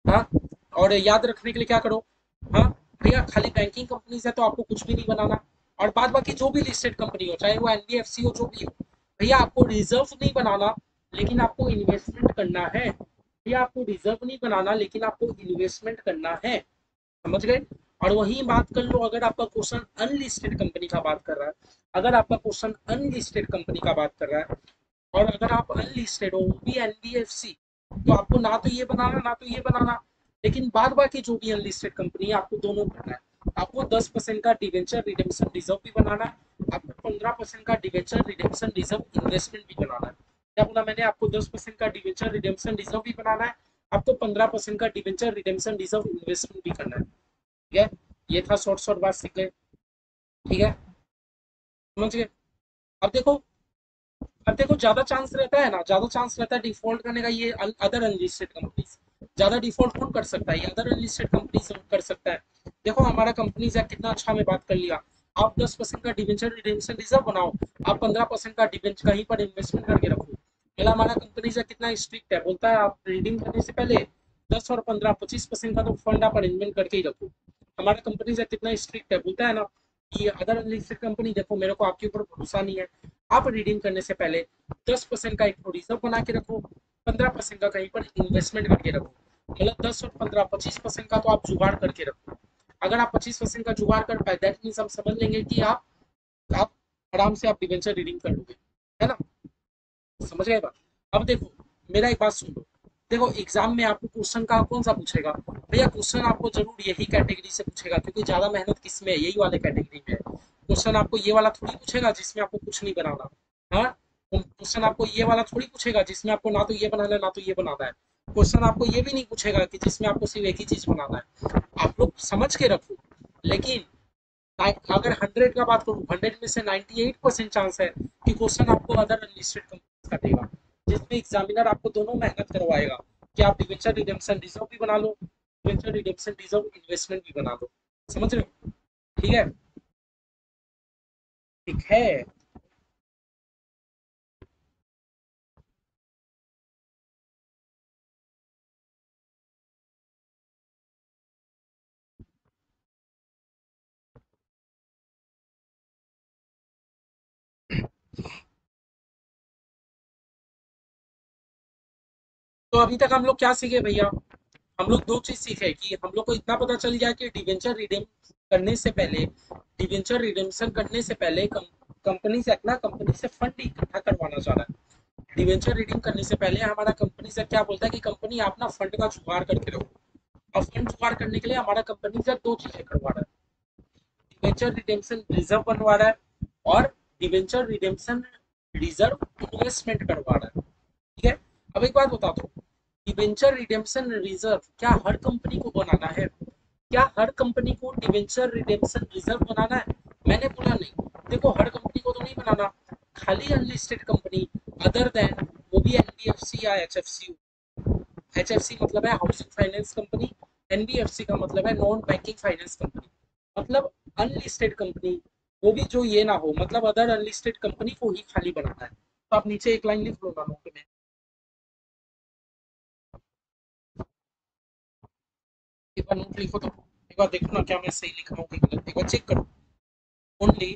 हाँ। और याद रखने के लिए क्या करो, हाँ भैया खाली बैंकिंग कंपनीज है तो आपको कुछ भी नहीं बनाना। और बाद बाकी जो भी लिस्टेड कंपनी हो, चाहे वो एनबीएफसी हो, जो भी हो, भैया आपको रिजर्व नहीं बनाना, लेकिन आपको इन्वेस्टमेंट करना है। भैया आपको रिजर्व नहीं बनाना, लेकिन आपको इन्वेस्टमेंट करना है। समझ गए। और वही बात कर लो, अगर आपका क्वेश्चन अनलिस्टेड कंपनी का बात कर रहा है, अगर आपका क्वेश्चन अनलिस्टेड कंपनी का बात कर रहा है, और अगर आप अनलिस्टेड हो वो भी एनबीएफसी, तो आपको ना तो ये बनाना ना तो ये बनाना, लेकिन बाद बाकी जो भी अनलिस्टेड कंपनी है आपको दोनों करना है। आपको 10% का डिवेंचर रिडेम्पशन रिजर्व भी बनाना है, आपको 15% का डिवेंचर रिडेम्पशन रिजर्व इन्वेस्टमेंट भी बनाना है। क्या बोला मैंने, आपको 10% का डिवेंचर रिडेम्पशन रिजर्व भी बनाना है, आपको 15% का डिवेंचर रिडेम्पशन रिजर्व इन्वेस्टमेंट भी करना है। ठीक है। ये था शॉर्ट शॉर्ट बात सीख ले। ठीक है। समझ गए। अब देखो, अब देखो ज्यादा चांस रहता है ना, ज्यादा चांस रहता है डिफॉल्ट करने का, ये अदर अनलिस्टेड कंपनीज। ज्यादा डिफॉल्ट कौन कर सकता है, ये अदर अनलिस्टेड कंपनीज कर सकता है। देखो हमारा कंपनीज है कितना अच्छा हमें बात कर लिया। आप 10% का डिवेंचर रिडेम्पशन रिजर्व बनाओ, आप 15% का डिवेंचर कहीं पर इन्वेस्टमेंट करके रखो। पहला हमारा कंपनीज है कितना स्ट्रिक्ट है, बोलता है आप रिडीम करने से पहले 10 और 15 25% का तो फंड आप अरेंजमेंट करके ही रखो। हमारा कंपनीज है कितना स्ट्रिक्ट है, बोलता है ना कि अदर अनलिस्टेड कंपनी, देखो मेरे को आपके ऊपर भरोसा नहीं है, आप रिडीम करने से पहले 10% का एक रिजर्व बना के रखो, 15% का कहीं पर इन्वेस्टमेंट करके रखो। मतलब 10 और 15 25% का तो आप जुगाड़ करके रखो। अगर आप 25% का जुगाड़ कर पाए, दैट मीन्स हम समझ लेंगे कि आप आराम से आप डिवेंचर रीडिंग कर लोगे, है ना। समझ गए बात। अब देखो मेरा एक बात सुन लो, देखो एग्जाम में आपको क्वेश्चन का कौन सा पूछेगा, भैया क्वेश्चन आपको जरूर यही कैटेगरी से पूछेगा, क्योंकि ज्यादा मेहनत किसमें है, यही वाले कैटेगरी में है। क्वेश्चन आपको ये वाला थोड़ी पूछेगा जिसमें आपको कुछ नहीं बनाना। हाँ। क्वेश्चन आपको ये वाला थोड़ी पूछेगा जिसमें आपको ना तो ये बनाना है ना तो ये बनाना है। क्वेश्चन आपको ये भी नहीं पूछेगा कि जिसमें आपको सिर्फ एक ही चीज बनाना है। आप लोग समझ के रखो। लेकिन अगर 100 का बात करूँ, 100 में से 98% चांस है कि क्वेश्चन आपको अदर अनलिस्टेड कंपनीज का देगा, जिसमें एग्जामिनर आपको दोनों मेहनत करवाएगा कि आप डिवेंचर रिडेम्पशन रिजर्व भी बना लो, डिवेंचर रिडेम्पशन रिजर्व इन्वेस्टमेंट भी बना लो। समझ रहे हो। ठीक है। ठीक है। तो अभी तक हम लोग क्या सीखे भैया, हम लोग दो चीज सीखे कि हम लोग को इतना पता चल गया कि डिवेंचर रिडीम करने से पहले, डिवेंचर रिडेम्पशन करने से पहले कंपनी से अपना कंपनी से फंड इकट्ठा करवाना चाह रहा है। डिवेंचर रिडीम करने से पहले हमारा कंपनी से क्या बोलता है कि कंपनी अपना फंड का जुगाड़ करके रखो। और फंड जुगाड़ करने के लिए हमारा कंपनी से दो चीजें करवा रहा है, डिवेंचर रिडेम्पशन रिजर्व बनवा रहा है और डिवेंचर रिडेम्पशन रिजर्व इन्वेस्टमेंट करवा रहा है। ठीक है। अब एक बात बता दो, डिवेंचर रिडेम्पशन रिजर्व क्या हर कंपनी को बनाना है, क्या हर कंपनी को डिवेंचर रिडेम्पशन रिजर्व बनाना है, मैंने बोला नहीं। देखो हर कंपनी को तो नहीं बनाना, खाली अनलिस्टेड कंपनी अदर देन वो भी एनबीएफसी या एचएफसी। एचएफसी मतलब है हाउसिंग फाइनेंस कंपनी, एनबीएफसी का मतलब है नॉन बैंकिंग फाइनेंस कंपनी, मतलब अनलिस्टेड कंपनी। वो भी जो ये ना हो, मतलब अदर अनलिस्टेड कंपनी को ही खाली बनाना है। तो आप नीचे एक लाइन लिख लो ना नोट में। एक बार नोट लिखो तो एक बार देखो ना क्या मैं सही लिख रहा हूँ कि गलत, एक बार चेक करो। Only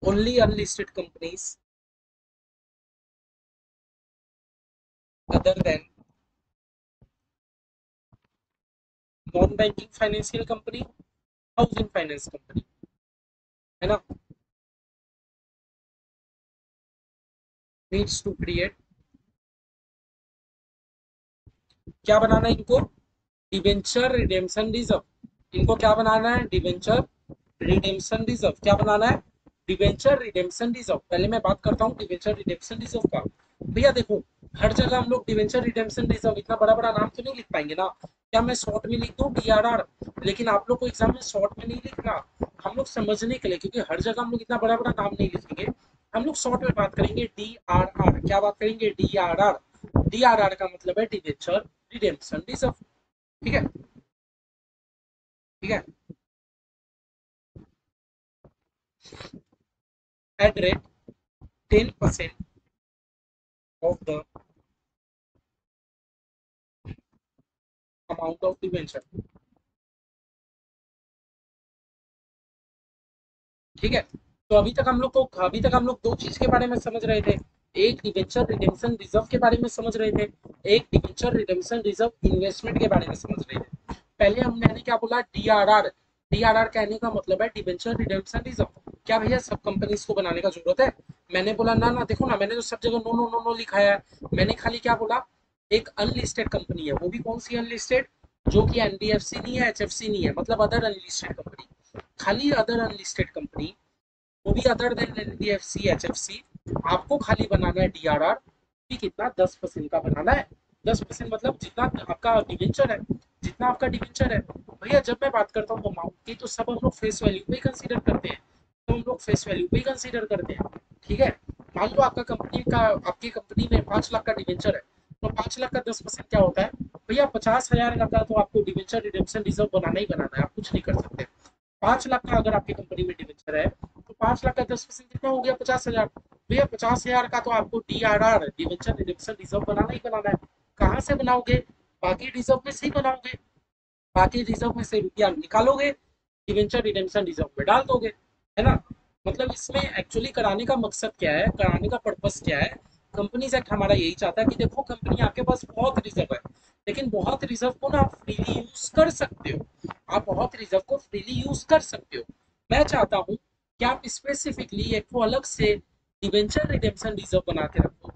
only unlisted companies other than non banking financial company, housing finance company, है ना, नीड्स टू क्रिएट, क्या बनाना है इनको, डिवेंचर रिडेम्पशन रिजर्व। इनको क्या बनाना है, डिवेंचर रिडेम्पशन रिजर्व। क्या बनाना है, डिवेंचर रिडेम्पशन रिजर्व। पहले मैं बात करता हूँ डिवेंचर रिडेम्पशन रिजर्व का। भैया देखो, हर जगह हम लोग डिवेंचर रिडेम्पशन रिजर्व इतना बड़ा बड़ा नाम तो नहीं लिख पाएंगे ना। क्या मैं शॉर्ट में लिख दूं डीआरआर, लेकिन आप लोग को एग्जाम में शॉर्ट में नहीं लिखना, हम लोग समझने के लिए, क्योंकि हर जगह हम लोग इतना बड़ा बड़ा नाम नहीं लिखेंगे। हम लोग शॉर्ट में बात करेंगे डी आर आर। क्या बात करेंगे, D R R. D R R का मतलब है डिवेंचर रिडेम्पशन रिजर्व। ठीक है, ठीक है। At rate 10% of the amount of debenture. ठीक है। तो अभी तक हम लोग दो चीज के बारे में समझ रहे थे। एक डिवेंचर रिडेम्पशन रिजर्व के बारे में समझ रहे थे, एक डिवेंचर रिडेम्पशन रिजर्व इन्वेस्टमेंट के बारे में समझ रहे थे। पहले मैंने क्या बोला, डीआरआर। डीआरआर कहने का मतलब है डिवेंचर रिडेम्पशन रिजर्व। क्या भैया सब कंपनीज को बनाने का जरूरत है? मैंने बोला ना ना, देखो ना, मैंने तो सब जगह नो नो नो नो लिखाया है। मैंने खाली क्या बोला, एक अनलिस्टेड कंपनी है, वो भी कौन सी अनलिस्टेड, जो कि एनबीएफसी नहीं है, एचएफसी नहीं है, मतलब अदर अनलिस्टेड कंपनी। खाली अदर अनलिस्टेड कंपनी, वो भी अदर देन एनबीएफसी एचएफसी। आपको खाली बनाना है डीआरआर भी, कितना, 10% का बनाना है। 10% मतलब जितना आपका डिवेंचर है, जितना आपका डिवेंचर है। भैया जब मैं बात करता हूँ अमाउंट की, तो सब हम लोग फेस वैल्यू पे कंसीडर करते हैं, तो हम लोग फेस वैल्यू पे कंसीडर करते हैं। ठीक है। मान लो आपकी कंपनी में 5 लाख का डिवेंचर है, तो 5 लाख का 10% क्या होता है भैया, 50,000 का। तो आपको डिवेंचर रिडेम्पशन रिजर्व बनाना ही बनाना है, आप कुछ नहीं कर सकते। 5 लाख का अगर आपकी कंपनी में डिवेंचर है, तो 5 लाख का 10% कितना हो गया, 50,000। भैया 50,000 का तो आपको डीआरआर, डिवेंचर रिडेम्पशन रिजर्व बनाना ही बनाना है। कहाँ से बनाओगे, बाकी रिजर्व में से ही बनाओगे। बाकी रिजर्व में से रुपया निकालोगे, डिवेंचर रिडेम्पशन रिजर्व में डाल दोगे, है ना। मतलब इसमें एक्चुअली कराने का मकसद क्या है, कराने का पर्पस क्या है। कंपनीज एक्ट हमारा यही चाहता है कि देखो कंपनी, आपके पास बहुत रिजर्व है, लेकिन बहुत रिजर्व को ना आप फ्रीली यूज कर सकते हो। आप बहुत रिजर्व को फ्रीली यूज कर सकते हो। मैं चाहता हूँ कि आप स्पेसिफिकली एक को अलग से डिवेंचर रिडेम्पशन रिजर्व बना के रखो,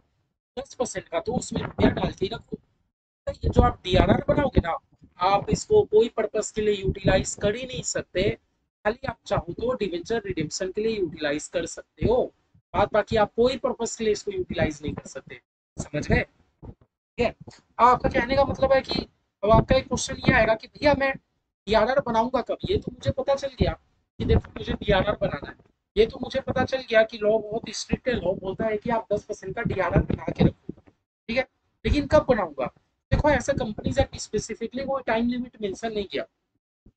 10% का, तो उसमें रुपया डाल के रखो। तो ये जो आप डीआरआर बनाओगे ना, आप इसको कोई पर्पस के लिए यूटिलाइज कर ही नहीं सकते। खाली आप चाहो तो डिवेंचर रिडेम्पशन के लिए यूटिलाइज कर सकते हो, बात बाकी आप कोई पर्पस के लिए इसको यूटिलाइज नहीं कर सकते। समझ गए? ठीक है। अब आपका कहने का मतलब है कि अब आपका एक क्वेश्चन ये आएगा कि भैया मैं डीआरआर बनाऊंगा कब, ये तो मुझे पता चल गया कि देखो मुझे डीआरआर बनाना है। ये तो मुझे पता चल गया कि लॉ बहुत स्ट्रिक्ट है, लॉ बोलता है कि आप 10% का डीआरआर बना के रखो। ठीक है। लेकिन कब बनाऊंगा, देखो ऐसा कंपनीज एक्ट स्पेसिफिकली कोई टाइम लिमिट मेंशन नहीं किया।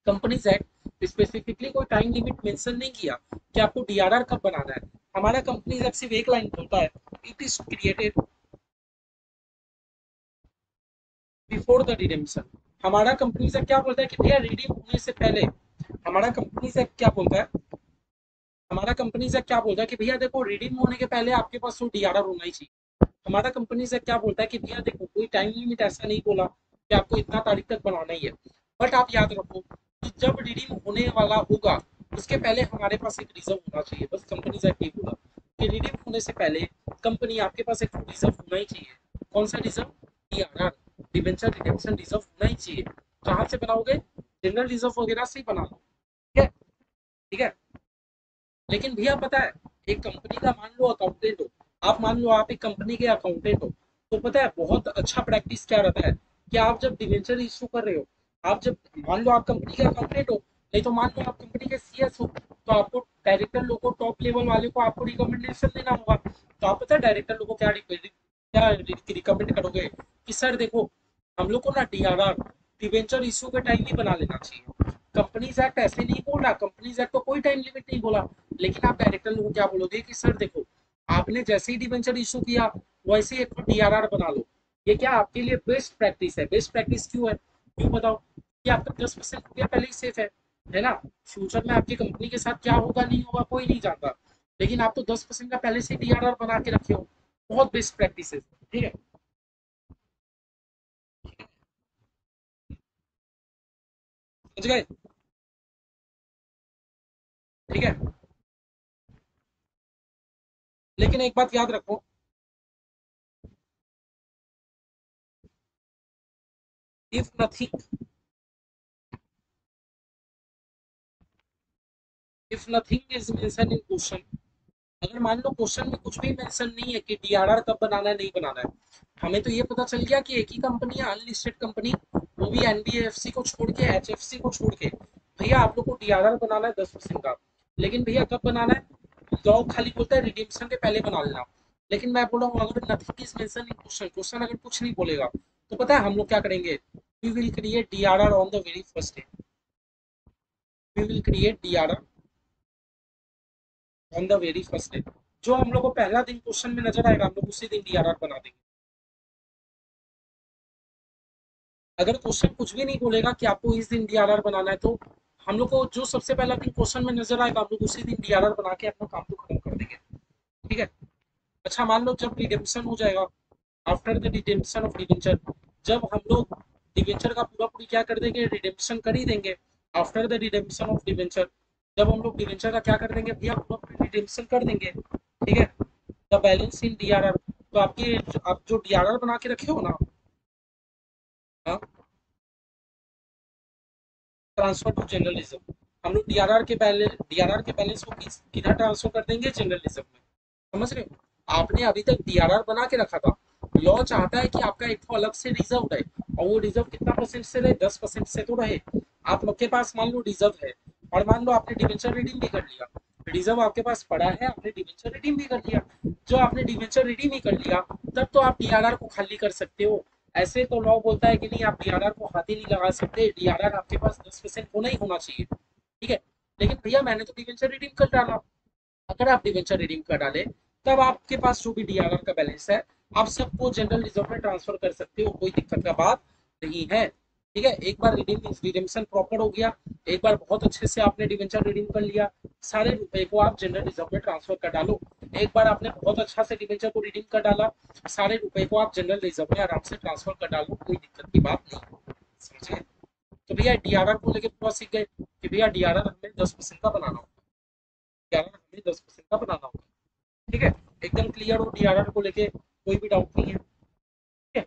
कंपनीज एक्ट स्पेसिफिकली कोई टाइम लिमिट मेंशन नहीं किया कि आपको डीआरआर कब बनाना है। हमारा कंपनीज एक्ट सिर्फ एक लाइन बोलता है, it is created before the redemption. हमारा कंपनी से क्या बोलता है कि भैया रिडीम होने से पहले, हमारा कंपनी से क्या बोलता है, हमारा कंपनी से क्या बोलता है कि भैया देखो रिडीम होने के पहले आपके पास वो डीआरआर होना ही चाहिए। हमारा कंपनी से क्या बोलता है कि भैया देखो कोई टाइम लिमिट ऐसा नहीं बोला कि आपको इतना तारीख तक बनाना ही है। बट आप याद रखो कि जब रिडीम होने वाला होगा, उसके पहले हमारे पास एक रिजर्व होना चाहिए। बस कंपनी से ये बोला कि रिडीम होने से पहले कंपनी आपके पास एक रिजर्व होना ही चाहिए। कौन सा reserve, DRR, debenture redemption reserve होना ही चाहिए। कहाँ से बनाओगे, जनरल रिजर्व वगैरह से ही बना लो। ठीक है, ठीक है। लेकिन भैया पता है, एक कंपनी का मान लो अकाउंटेंट हो, आप मान लो आप एक कंपनी के अकाउंटेंट हो, तो पता है बहुत अच्छा प्रैक्टिस क्या रहता है कि आप जब डिवेंचर इशू कर रहे हो, आप जब मान लो आप कंपनी के अकाउंटेंट हो, नहीं तो मान लो आप कंपनी के सीएस हो, तो आपको डायरेक्टर लोग को, टॉप लेवल वाले को आपको रिकमेंडेशन देना होगा। तो आप पता है डायरेक्टर लोग को क्या क्या रिकमेंड करोगे कि सर देखो, हम लोग को ना डीआरआर, डिवेंचर इशू के टाइम ही बना लेना चाहिए। कंपनीज एक्ट ऐसे नहीं बोल रहा, कंपनीज एक्ट तो कोई टाइम लिमिट नहीं बोला, लेकिन आप डायरेक्टर लोगों को क्या बोलोगे कि सर देखो, आपने जैसे ही डिवेंचर इशू किया वैसे ही एक डीआरआर बना लो। ये क्या आपके लिए बेस्ट प्रैक्टिस है? बेस्ट प्रैक्टिस क्यों है, क्यों बताओ? कि आपका 10% रुपया पहले ही सेफ है ना? फ्यूचर में आपकी कंपनी के साथ क्या होगा नहीं होगा कोई नहीं जानता, लेकिन आप तो 10% का पहले से डीआरआर बना के रखे हो। बहुत बेस्ट प्रैक्टिस है, ठीक है। समझ गए? ठीक है। लेकिन एक बात याद रखो, if nothing, if nothing is mention in question, अगर मान लो क्वेश्चन में कुछ भी मेंशन नहीं है कि डीआरआर कब बनाना है नहीं बनाना है, हमें तो ये पता चल गया कि एक ही कंपनी है अनलिस्टेड कंपनी, वो भी एनबीएफसी को छोड़ के, एचएफसी को छोड़ के। भैया आप लोग को डीआरआर बनाना है 10% का, लेकिन भैया कब बनाना है? लॉ खाली बोलता है रिडीम्शन के पहले बना लेना। लेकिन मैं बोल रहा हूँ अगर nothing is mention in question, question अगर कुछ नहीं बोलेगा, तो पता है हम लोग क्या करेंगे? We will create DRR on the very first day. We will create DRR on the very first day. जो हम लोग को पहला दिन क्वेश्चन में नजर आएगा, हम लोग उसी दिन डीआरआर बना देंगे। अगर क्वेश्चन कुछ भी नहीं बोलेगा कि आपको इस दिन डीआरआर बनाना है, तो हम लोग को जो सबसे पहला दिन क्वेश्चन में नजर आएगा, हम लोग उसी दिन डीआरआर बना के अपना काम को खत्म कर देंगे। ठीक है। अच्छा मान लो जब रिडेम्पशन हो जाएगा, after the redemption of debenture, जब हम लोग डिवेंचर का पूरा पूरी क्या कर देंगे, रिडेम्पशन कर ही देंगे। After the redemption of debenture, जब हम लोग डिवेंचर का क्या कर देंगे भैया, पूरा पूरी रिडेम्पशन कर देंगे। ठीक है। द बैलेंस इन डीआरआर, तो आपके, आप जो डीआरआर बना के रखे हो ना, हाँ, ट्रांसफर टू जर्नलिज्म, हम लोग डीआरआर के बैलेंस को किधर ट्रांसफर कर देंगे, जर्नलिज्म में। समझ रहे हो? आपने अभी तक डीआरआर बना के रखा था, लॉ चाहता है कि आपका एक तो अलग से रिजर्व रहे, और वो रिजर्व कितना परसेंट से रहे, 10% से तो रहे। आप लोग के पास मान लो रिजर्व है, और मान लो आपने डिवेंचर रिडीम भी कर लिया, रिजर्व आपके पास पड़ा है, आपने डिवेंचर रिडीम भी कर लिया। जो आपने डिवेंचर रिडीम ही कर लिया, तब तो आप डीआरआर को खाली कर सकते हो। ऐसे तो लॉ बोलता है कि नहीं, आप डीआरआर को हाथ ही नहीं लगा सकते, डीआरआर आपके पास 10% होना ही होना चाहिए। ठीक है। लेकिन भैया मैंने तो डिवेंचर रिडीम कर डाला। अगर आप डिवेंचर रिडीम कर डाले, तब आपके पास जो भी डीआरआर का बैलेंस है, आप सबको जनरल रिजर्व में ट्रांसफर कर सकते हो, कोई दिक्कत का बात नहीं है। ठीक है। एक बार रिडीम्शन प्रॉपर हो गया, एक बार बहुत अच्छे से आपने डिवेंचर रिडीम कर लिया, सारे रुपए को आप जनरल रिजर्व में ट्रांसफर कर डालो। एक बार आपने बहुत अच्छा से डिवेंचर को रिडीम कर डाला, सारे रुपए को आप जनरल रिजर्व में आराम से ट्रांसफर कर डालो, कोई दिक्कत की बात नहीं। समझे? तो भैया डीआरआर को लेके पूरा सीख गए कि भैया डीआरआर हमें 10% का बनाना होगा, डीआरआर हमें 10% का बनाना होगा। ठीक है। एकदम क्लियर हो डीआरआर को लेके, कोई भी डाउट नहीं है? ठीक है।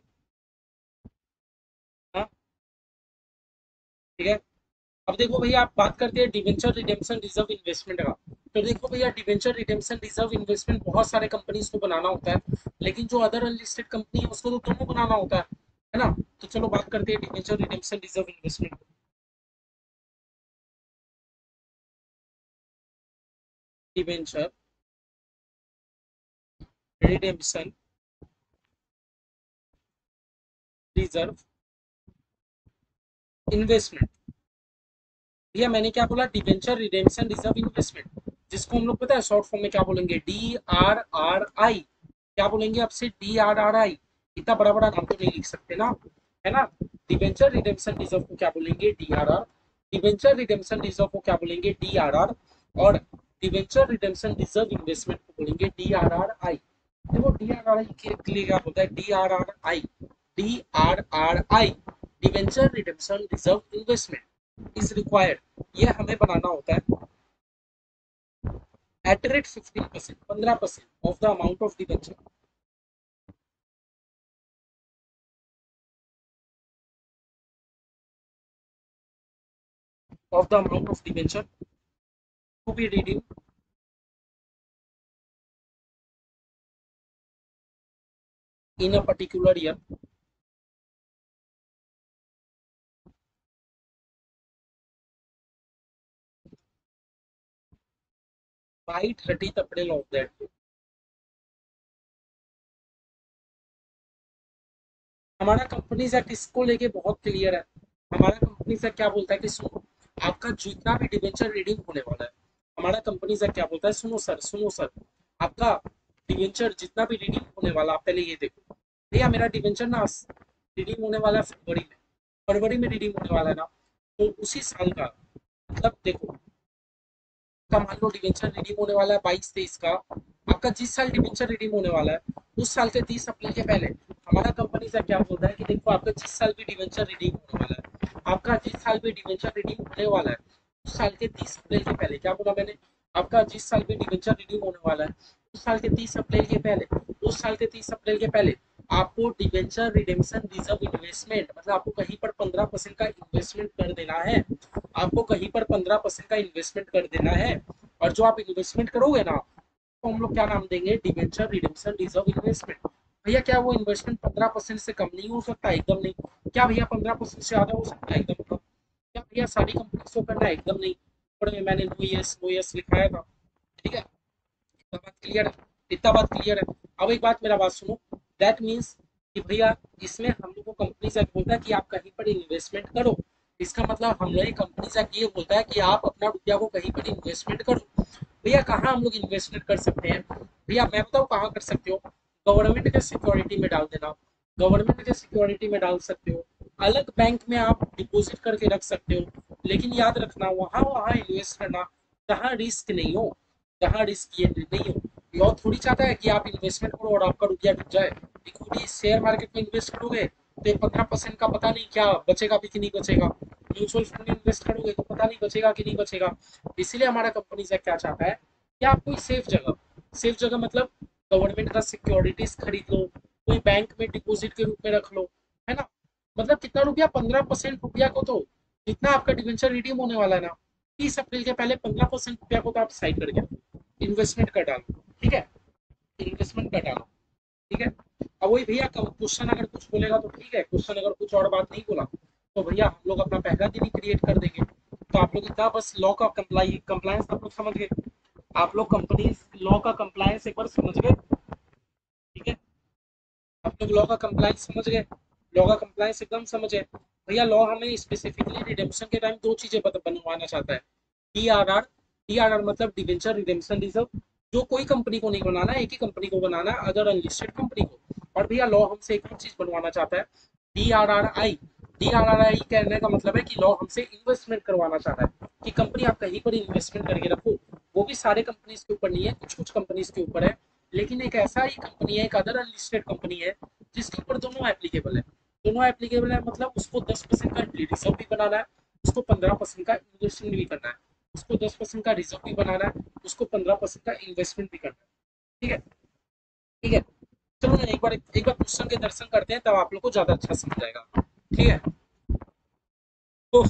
हाँ। ठीक है। अब देखो भैया, आप बात करते हैं डिवेंचर रिडेम्पशन रिजर्व इन्वेस्टमेंट का। तो देखो भैया, डिवेंचर रिडेम्पशन रिजर्व इन्वेस्टमेंट बहुत सारे कंपनीज को बनाना होता है, लेकिन जो अदर अनलिस्टेड कंपनी है उसको तो दोनों बनाना होता है ना? तो चलो बात करते हैं debenture redemption reserve investment. Debenture redemption reserve investment. भैया मैंने क्या बोला, डिवेंचर रिडेम्पशन रिजर्व इन्वेस्टमेंट, जिसको हम लोग पता है शॉर्ट फॉर्म में क्या बोलेंगे, DRRI। क्या बोलेंगे आपसे, DRRI। इतना बड़ा बड़ा नाम तो नहीं लिख सकते ना, है ना? डिवेंचर रिडेम्पशन रिजर्व को क्या बोलेंगे, DRR। डिवेंचर रिडेम्पशन रिजर्व को क्या बोलेंगे, DRR। और डिवेंचर रिडेम्पशन रिजर्व इन्वेस्टमेंट को बोलेंगे DRRI। देखो DRRI के लिए क्या होता है, DRRI, DRRI, debenture redemption reserve investment is required, ये हमें बनाना होता है at rate 15%, 15% of the amount of debenture, of the amount of debenture to be redeem in a particular year. By 30th April of that day. हमारा companies act इसको लेके बहुत clear है। हमारा कंपनीज एक्ट क्या बोलता है कि सुनो, आपका जितना भी डिवेंचर रिडीम होने वाला है, हमारा कंपनीज एक्ट क्या बोलता है, सुनो सर, आपका डिवेंचर जितना भी रिडीम होने वाला, आप पहले ये देखो भैया, मेरा डिवेंचर ना रिडीम होने वाला है फरवरी में। फरवरी में रिडीम होने वाला है ना, तो उसी साल का, मतलब देखो, का मान लो डिवेंचर रिडीम होने वाला है 22-23 का, आपका जिस साल डिवेंचर रिडीम होने वाला है उस साल के 30 अप्रैल के पहले हमारा कंपनी से क्या बोलता है कि देखो, आपका जिस साल भी डिवेंचर रिडीम होने वाला है, आपका जिस साल भी डिवेंचर रिडीम होने वाला है उस साल के 30 अप्रैल के पहले, क्या बोला मैंने, आपका जिस साल भी डिवेंचर रिडीम होने वाला है उस साल के 30 अप्रैल के पहले, उस साल के 30 अप्रैल के पहले आपको डिवेंचर रिडेम्पशन रिजर्व इन्वेस्टमेंट, मतलब आपको कहीं पर 15% का इन्वेस्टमेंट कर देना है, आपको कहीं पर 15% का इन्वेस्टमेंट कर देना है। और जो आप इन्वेस्टमेंट करोगे ना, तो हम लोग क्या नाम देंगे, डिवेंचर रिडेम्पशन रिजर्व इन्वेस्टमेंट। भैया क्या वो इन्वेस्टमेंट 15% से कम नहीं हो सकता, एकदम नहीं। क्या भैया 15% से ज्यादा हो सकता है, एकदम कम। क्या भैया सारी कंपनी को करना है, एकदम नहीं। पर मैंने नो यस लिखाया था, ठीक है, इतना बात क्लियर है, इतना बात क्लियर है। अब एक बात, मेरा बात सुनो, दैट मीन्स कि भैया इसमें हम लोग को कंपनी से बोलता है कि आप कहीं पर इन्वेस्टमेंट करो, इसका मतलब हम लोग कंपनी से ये बोलता है कि आप अपना रुपया को कहीं पर इन्वेस्टमेंट करो। भैया कहाँ हम लोग इन्वेस्टमेंट कर सकते हैं, भैया मैं बताऊँ कहाँ कर सकते हो, गवर्नमेंट के सिक्योरिटी में डाल देना, गवर्नमेंट के सिक्योरिटी में डाल सकते हो, अलग बैंक में आप डिपॉजिट करके रख सकते हो, लेकिन याद रखना वहां वहां इन्वेस्ट करना जहाँ रिस्क नहीं हो, जहाँ रिस्क ये नहीं हो। लॉ थोड़ी चाहता है कि आप इन्वेस्टमेंट करो और आपका रुपया डूब जाए। इक्विटी शेयर मार्केट में इन्वेस्ट करोगे तो ये 15% का पता नहीं क्या बचेगा भी कि नहीं बचेगा, म्यूचुअल फंड में इन्वेस्ट करोगे तो पता नहीं बचेगा कि नहीं बचेगा। इसीलिए हमारा कंपनी से क्या चाहता है कि आप कोई सेफ जगह मतलब गवर्नमेंट का सिक्योरिटीज खरीद लो, कोई बैंक में डिपॉजिट के रूप में रख लो, है ना। मतलब कितना रुपया, 15% रुपया को, तो जितना आपका डिवेंचर रिडीम होने वाला है ना 30 अप्रैल के पहले, 15% रुपया को तो आप साइड करके इन्वेस्टमेंट कर डालो, ठीक है, इन्वेस्टमेंट कर डालो, ठीक है। अब वही भैया क्वेश्चन अगर कुछ बोलेगा तो ठीक है, क्वेश्चन अगर कुछ और बात नहीं बोला तो भैया हम लोग अपना पहला दिन ही क्रिएट कर देंगे। तो आप लोग इतना बस लॉ का कंप्लायंस आप लोग समझ गए, आप लोग कंपनी लॉ का कंप्लायंस एक बार समझ गए, ठीक है, आप लोग लॉ का कंप्लायंस समझ गए, लॉ का कंप्लायंस एकदम समझ गए। भैया लॉ हमें स्पेसिफिकली रिडेम्पशन के टाइम दो चीजें बनवाना चाहता है, डीआरआर, डीआरआर मतलब डिवेंचर रिडेम्पशन रिजर्व, जो कोई कंपनी को नहीं बनाना है, एक ही कंपनी को बनाना है, अदर अनलिस्टेड कंपनी को। और भैया लॉ हमसे एक और चीज बनवाना चाहता है, डीआरआरआई। डीआरआरआई कहने का मतलब है कि लॉ हमसे इन्वेस्टमेंट करवाना चाहता है कि कंपनी आप कहीं पर इन्वेस्टमेंट करके रखो। वो भी सारे कंपनीज के ऊपर नहीं है, कुछ कुछ कंपनीज के ऊपर है, लेकिन एक ऐसा ही कंपनी है, एक अदर अनलिस्टेड कंपनी है जिसके ऊपर दोनों एप्लीकेबल है। दोनों एप्लीकेबल है मतलब उसको 10% का रिजर्व भी बनाना है, उसको 15% का इन्वेस्टमेंट भी करना है, उसको 10% का रिजर्व भी बनाना है, उसको 15% का इन्वेस्टमेंट भी करना है, ठीक है, ठीक है। चलो ना एक बार क्वेश्चन के दर्शन करते हैं, तब आप लोग को ज्यादा अच्छा समझ आएगा, ठीक है। तो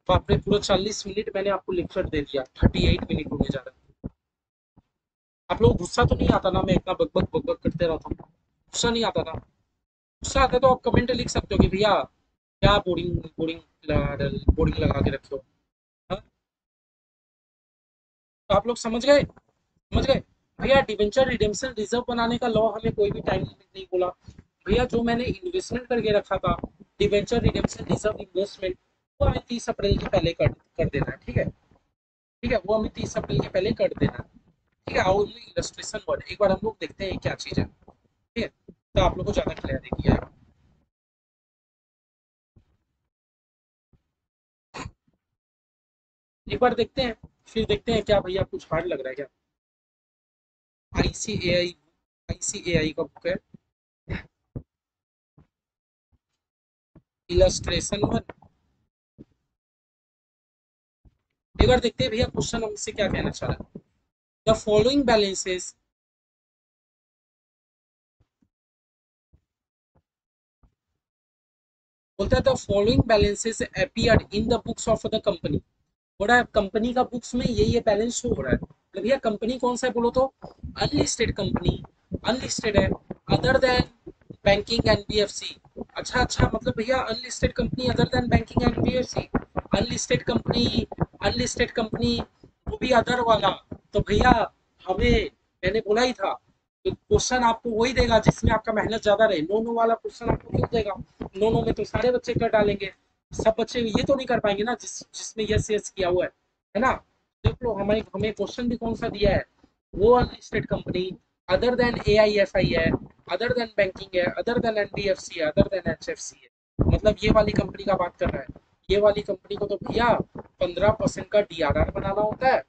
बाप रे, पूरा 40 मिनट मैंने आपको लेक्चर दे दिया, 38 मिनट होने जा रहा है। आप लोग गुस्सा तो नहीं आता ना, मैं इतना बक बक करते रहता हूँ, गुस्सा नहीं आता ना, गुस्सा आता तो आप कमेंट लिख सकते हो कि भैया क्या बोरिंग बोरिंग बोरिंग लगा के रखे हो। हाँ? तो आप लोग समझ गए भैया, डिवेंचर रिडेम्पशन रिजर्व बनाने का लॉ हमें कोई भी टाइम लिमिट नहीं बोला। भैया जो मैंने इन्वेस्टमेंट करके रखा था, डिवेंचर रिडेम्पशन रिजर्व इन्वेस्टमेंट, वो हमें 30 अप्रैल के पहले कर देना है, ठीक है, ठीक है, वो हमें 30 अप्रैल के पहले कर देना है, ठीक है। और इलस्ट्रेशन वर्ड एक बार हम लोग देखते हैं क्या चीज है, ठीक है, तो आप लोग को ज्यादा क्लियरिटी आएगा। एक बार देखते हैं, फिर देखते हैं क्या भैया कुछ हार्ड लग रहा है क्या। आईसीएआई, आईसीएआई का बुक है, इलस्ट्रेशन वन। एक बार देखते हैं भैया क्वेश्चन हमसे क्या कहना चाह रहा है। द फॉलोइंग बैलेंसेस, बोलता है the following balances appeared in the books of the company. बोला है कंपनी का बुक्स में ये बैलेंस शो हो रहा है, मतलब भैया कंपनी कौन सा है बोलो तो, अनलिस्टेड कंपनी, अनलिस्टेड है, अदर देन बैंकिंग एनबीएफसी। अच्छा मतलब भैया unlisted company other than banking NBFC, unlisted company, unlisted company, वो भी अदर वाला, तो भैया हमें, मैंने बोला ही था कि क्वेश्चन आपको वही देगा जिसमें आपका मेहनत ज्यादा रहे। नो नो वाला क्वेश्चन आपको क्यों देगा? नो नो में तो सारे बच्चे कर डालेंगे, सब बच्चे ये तो नहीं कर पाएंगे ना जिसमें यस यस किया हुआ है ना? देख लो हमें हमें क्वेश्चन भी कौन सा दिया है, वो unlisted company other than AIFI है, अदर देन बैंकिंग है, अदर देन NBFC है, अदर देन HFC है। मतलब ये वाली कंपनी का बात कर रहा है। ये वाली कंपनी को तो भैया 15% का DRR बनाना होता है।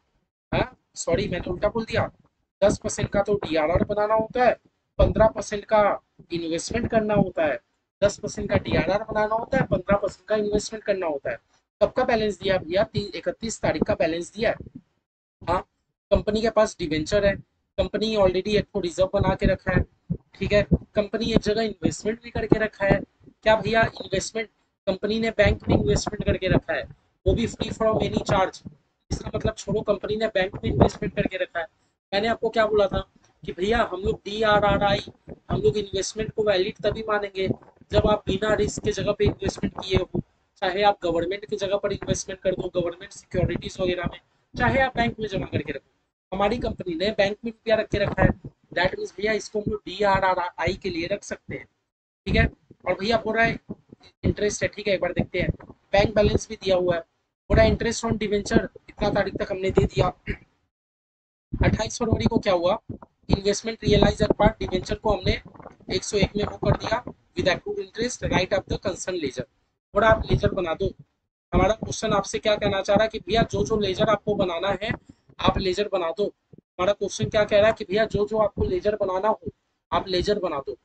हाँ, सॉरी मैंने उल्टा बोल दिया। 10% का तो DRR बनाना होता है, 15% का इन्वेस्टमेंट करना होता है। 10% का DRR बनाना होता है, 15% का इन्वेस्टमेंट करना होता है। कब का बैलेंस दिया भैया? 31 तारीख का बैलेंस दिया है। हाँ, कंपनी के पास डिवेंचर है, कंपनी ऑलरेडी एक तो रिजर्व बना के रखा है, ठीक है। कंपनी एक जगह इन्वेस्टमेंट भी करके रखा है। क्या भैया? इन्वेस्टमेंट कंपनी ने बैंक में इन्वेस्टमेंट करके रखा है, वो भी फ्री फ्रॉम एनी चार्ज। इसका मतलब छोड़ो, कंपनी ने बैंक में इन्वेस्टमेंट करके रखा है। मैंने आपको क्या बोला था कि भैया हम लोग DRRI, हम लोग इन्वेस्टमेंट को वैलिड तभी मानेंगे जब आप बिना रिस्क के जगह पे इन्वेस्टमेंट किए हो। चाहे आप गवर्नमेंट की जगह पर इन्वेस्टमेंट कर दो, गवर्नमेंट सिक्योरिटीज वगैरह में, चाहे आप बैंक में जमा करके रखो। हमारी कंपनी ने बैंक में रुपया रख के रखा है, दैट मीन्स भैया इसको हम लोग DRRI के लिए रख सकते हैं, ठीक है। और भैया बोल रहा है इंटरेस्ट है, ठीक है, एक बार देखते हैं। बैंक बैलेंस भी दिया हुआ है, बोल रहा है इंटरेस्ट ऑन डिवेंचर इतना तारीख तक हमने दे दिया। 28 फरवरी को क्या हुआ? Investment realise at part debenture को हमने 101 में वो कर दिया with accrued interest, right of the concern ledger. थोड़ा आप लेजर बना दो। हमारा क्वेश्चन आपसे क्या कहना चाह रहा है कि भैया जो जो लेजर आपको बनाना है आप लेजर बना दो। हमारा क्वेश्चन क्या कह रहा है कि भैया जो जो आपको लेजर बनाना हो आप लेजर बना दो,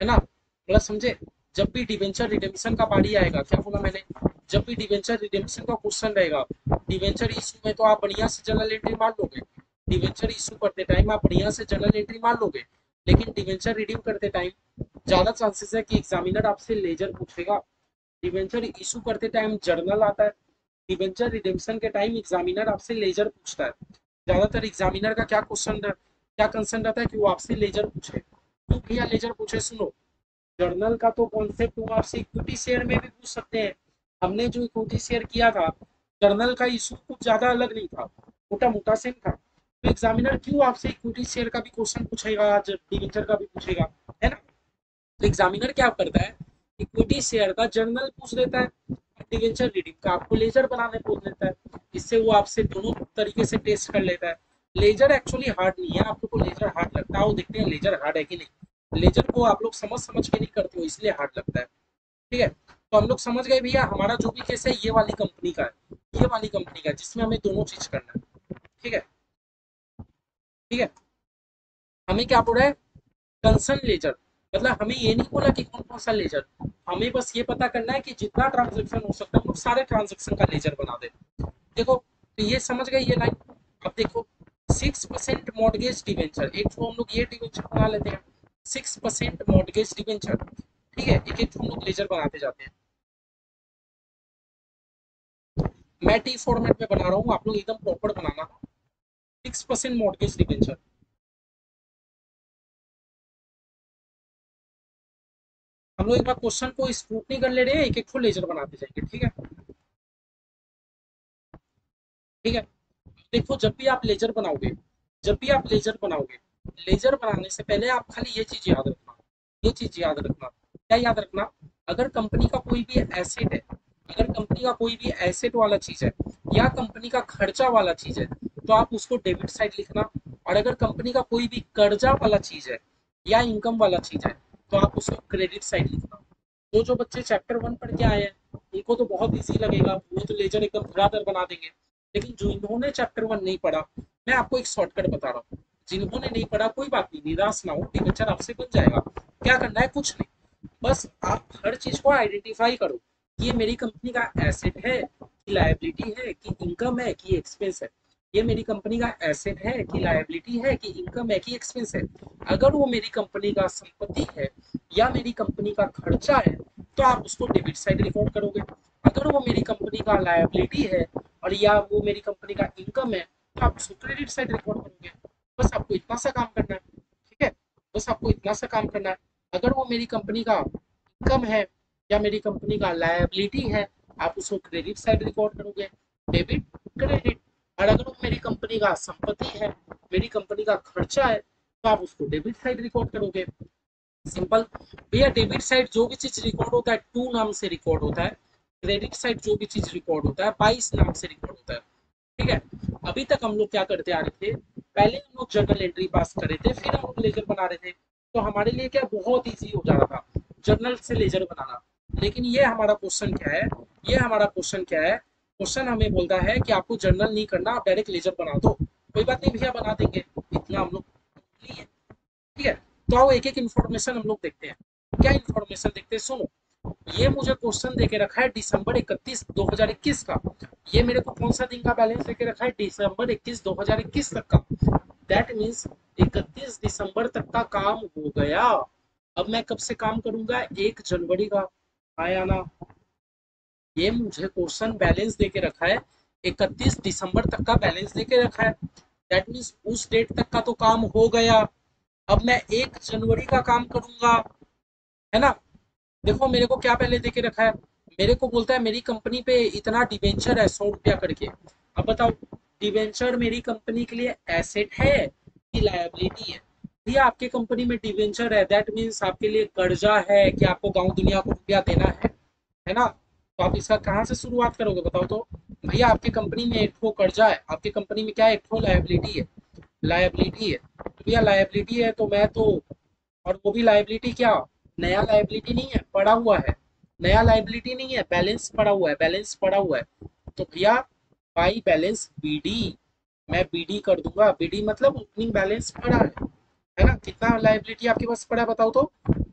है ना? मतलब समझे? जब भी डिवेंचर रिडेम्पशन का बारी आएगा, क्या बोला मैंने, जब भी डिवेंचर रिडेम्पशन का क्वेश्चन रहेगा, डिवेंचर इशू में तो आप बढ़िया से जनरल एंट्री मार लोगे। डिवेंचर इशू करते टाइम आप बढ़िया से जनरल एंट्री मार लोगे, लेकिन डिवेंचर रिडीम करते टाइम ज्यादा चांसेस है कि एग्जामिनर आपसे लेजर पूछेगा। डिवेंचर इशू करते टाइम जर्नल आता है, डिवेंचर रिडेम्पशन के टाइम एग्जामिनर आपसे लेजर पूछता है। ज्यादातर एग्जामिनर का क्या कंसर्न रहता है कि वो आपसे लेजर पूछे। तो भैया लेजर पूछे, सुनो, जर्नल का तो कॉन्सेप्ट वो आपसे इक्विटी शेयर में भी पूछ सकते हैं। हमने जो इक्विटी शेयर किया था, जर्नल का इशू कुछ ज्यादा अलग नहीं था, मोटा मोटा सेम था। तो एग्जामिनर क्यों आपसे इक्विटी शेयर का भी क्वेश्चन पूछेगा, डिवेंचर का भी पूछेगा, है ना? तो एग्जामिनर क्या करता है, इक्विटी शेयर का जर्नल पूछ देता है, डिवेंचर रीडिंग का आपको लेजर बनाने बोल देता है। इससे वो आपसे दोनों तरीके से टेस्ट कर लेता है। लेजर एक्चुअली हार्ड नहीं है, आपको को लेजर हार्ड लगता है, वो देखते हैं लेजर हार्ड है कि नहीं। लेजर को आप लोग समझ समझ के नहीं करते हो इसलिए हार्ड लगता है, ठीक है। तो हम लोग समझ गए भैया, हमारा जो भी केस है ये वाली कंपनी का है, ये वाली कंपनी का है जिसमें हमें दोनों चीज करना है, ठीक है। ठीक है, हमें क्या बोल रहा है, कंसर्न लेजर। मतलब हमें ये नहीं बोला कि कौन कौन सा लेजर, हमें बस ये पता करना है कि जितना ट्रांजेक्शन हो सकता है हम लोग सारे ट्रांजेक्शन का लेजर बना दे। देखो, तो ये समझ गए ये लाइन। अब देखो, 6% मॉर्गेज डिवेंचर, एक तो हम लोग ये डिवेंचर बना लेते हैं, 6% मॉर्गेज डिवेंचर, ठीक है। एक एक हम लोग लेजर बनाते जाते हैं। मैं टी फॉर्मेट में बना रहा हूँ, आप लोग एकदम प्रॉपर बनाना। 6% मॉर्गेज डिवेंचर, हम लोग एक बार क्वेश्चन को स्क्रूटनी कर ले रहे हैं, एक एक को लेजर बनाते जाएंगे, ठीक है। ठीक है, देखो जब भी आप लेजर बनाओगे, जब भी आप लेजर बनाओगे, लेजर बनाने से पहले आप खाली ये चीज याद रखना, ये चीज याद रखना, क्या याद रखना, अगर कंपनी का कोई भी एसेट है, अगर कंपनी का कोई भी एसेट वाला चीज है या कंपनी का खर्चा वाला चीज है तो आप उसको डेबिट साइड लिखना। और अगर कंपनी का कोई भी कर्जा वाला चीज है या इनकम वाला चीज है तो आप उसको क्रेडिट साइड लिखना। तो जो बच्चे चैप्टर 1 पढ़ के आए हैं उनको तो बहुत इजी लगेगा, वो तो लेजर एकदम धड़ाधड़ बना देंगे। लेकिन जो इन्होंने चैप्टर 1 नहीं पढ़ा, मैं आपको एक शॉर्टकट बता रहा हूँ। जिन्होंने नहीं पढ़ा कोई बात नहीं, निराश ना हो, टीचर आपसे बन जाएगा। क्या करना है, कुछ नहीं, बस आप हर चीज को आइडेंटिफाई करो कि ये मेरी कंपनी का एसेट है कि लायबिलिटी है कि इनकम है कि एक्सपेंस है। ये मेरी कंपनी का एसेट है कि लायबिलिटी है कि इनकम है कि एक्सपेंस है। अगर वो मेरी कंपनी का संपत्ति है या मेरी कंपनी का खर्चा है तो आप उसको डेबिट साइड रिकॉर्ड करोगे। अगर वो मेरी कंपनी का लायबिलिटी है और या वो मेरी कंपनी का इनकम है तो आप उसको क्रेडिट साइड रिकॉर्ड करोगे। बस आपको इतना सा काम करना है, ठीक है, बस आपको इतना सा काम करना है। अगर वो मेरी कंपनी का इनकम है या मेरी कंपनी का लायबिलिटी है आप उसको क्रेडिट साइड रिकॉर्ड करोगे, डेबिट क्रेडिट। और अगर वो मेरी कंपनी का संपत्ति है मेरी कंपनी का खर्चा है, तो आप उसको डेबिट साइड रिकॉर्ड करोगे। सिंपल। भैया डेबिट साइड जो भी चीज रिकॉर्ड होता है टू नाम से रिकॉर्ड होता है, क्रेडिट साइड जो भी चीज रिकॉर्ड होता है 22 नाम से रिकॉर्ड होता है। ठीक है। अभी तक हम लोग क्या करते आ रहे थे, पहले हम लोग जर्नल एंट्री पास कर रहे थे, फिर हम लोग लेजर बना रहे थे, तो हमारे लिए क्या बहुत ईजी हो जा रहा था जर्नल से लेजर बनाना। लेकिन ये हमारा क्वेश्चन क्या है, ये हमारा क्वेश्चन क्या है, क्वेश्चन हमें बोलता है कि आपको जर्नल नहीं करना, आप डायरेक्ट लेजर बना दो। कोई बात नहीं भैया, बना देंगे, इतना हम लोग नहीं है। ठीक है। तो आओ एक एक इन्फॉर्मेशन हम लोग देखते हैं। क्या इन्फॉर्मेशन देखते हैं, सुनो। ये मुझे क्वेश्चन देके रखा है दिसंबर 31 2021 का। ये मेरे को कौन सा दिन का बैलेंस देके रखा है, दिसंबर 21 2021 तक का। दैट मीन्स 31 दिसंबर तक का काम हो गया। अब मैं कब से काम करूंगा, 1 जनवरी का। आया ना। ये मुझे क्वेश्चन बैलेंस देके रखा है, 31 दिसंबर तक का बैलेंस देके रखा है। दैट मीन्स उस डेट तक का तो काम हो गया। अब मैं 1 जनवरी का काम करूंगा, है ना। देखो मेरे को क्या पहले देके रखा है, मेरे को बोलता है मेरी कंपनी पे इतना डिबेंचर है 100 रुपया करके। अब बताओ, डिबेंचर मेरी कंपनी के लिए एसेट है कि लायबिलिटी है। भैया आपके कंपनी में डिबेंचर है, दैट मीन्स आपके लिए कर्जा है कि आपको गांव दुनिया को रुपया देना है ना। तो आप इसका कहाँ से शुरुआत करोगे बताओ तो। भैया आपकी कंपनी में एक ठो कर्जा है, आपकी कंपनी में क्या है, एक ठो लायबिलिटी है। लायबिलिटी है तो भैया लायबिलिटी है तो मैं तो, और वो भी लायबिलिटी क्या, नया लायबिलिटी नहीं है, पड़ा हुआ है। नया लायबिलिटी नहीं है, बैलेंस पड़ा हुआ है, बैलेंस पड़ा हुआ है। तो भैया बाई बैलेंस बीडी, मैं बीडी कर दूंगा। बीडी मतलब ओपनिंग बैलेंस पड़ा है ना। कितना लायबिलिटी आपके पास पड़ा है बताओ तो।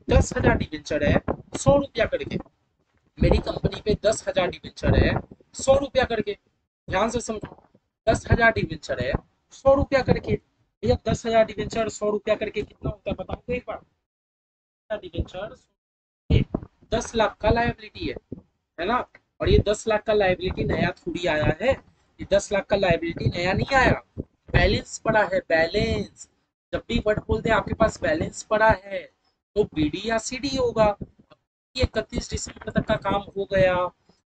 10,000 डिबेंचर है 100 रुपया करके। मेरी कंपनी पे 10,000 डिबेंचर है 100 रुपया करके। ध्यान से समझो, 10,000 डिबेंचर है 100 रुपया करके। भैया 10,000 डिबेंचर 100 रुपया करके कितना होता है बताओ तो एक बार। डिबेंचर 10 लाख का लायबिलिटी है ना। और ये 10 लाख का लायबिलिटी नया थोड़ी आया है, ये 10 लाख का लायबिलिटी नया नहीं आया, बैलेंस पड़ा है, बैलेंस। जब भी वर्ड बोलते हैं आपके पास बैलेंस पड़ा है, तो बीडी या सीडी होगा। ये 31 दिसंबर तक का काम हो गया,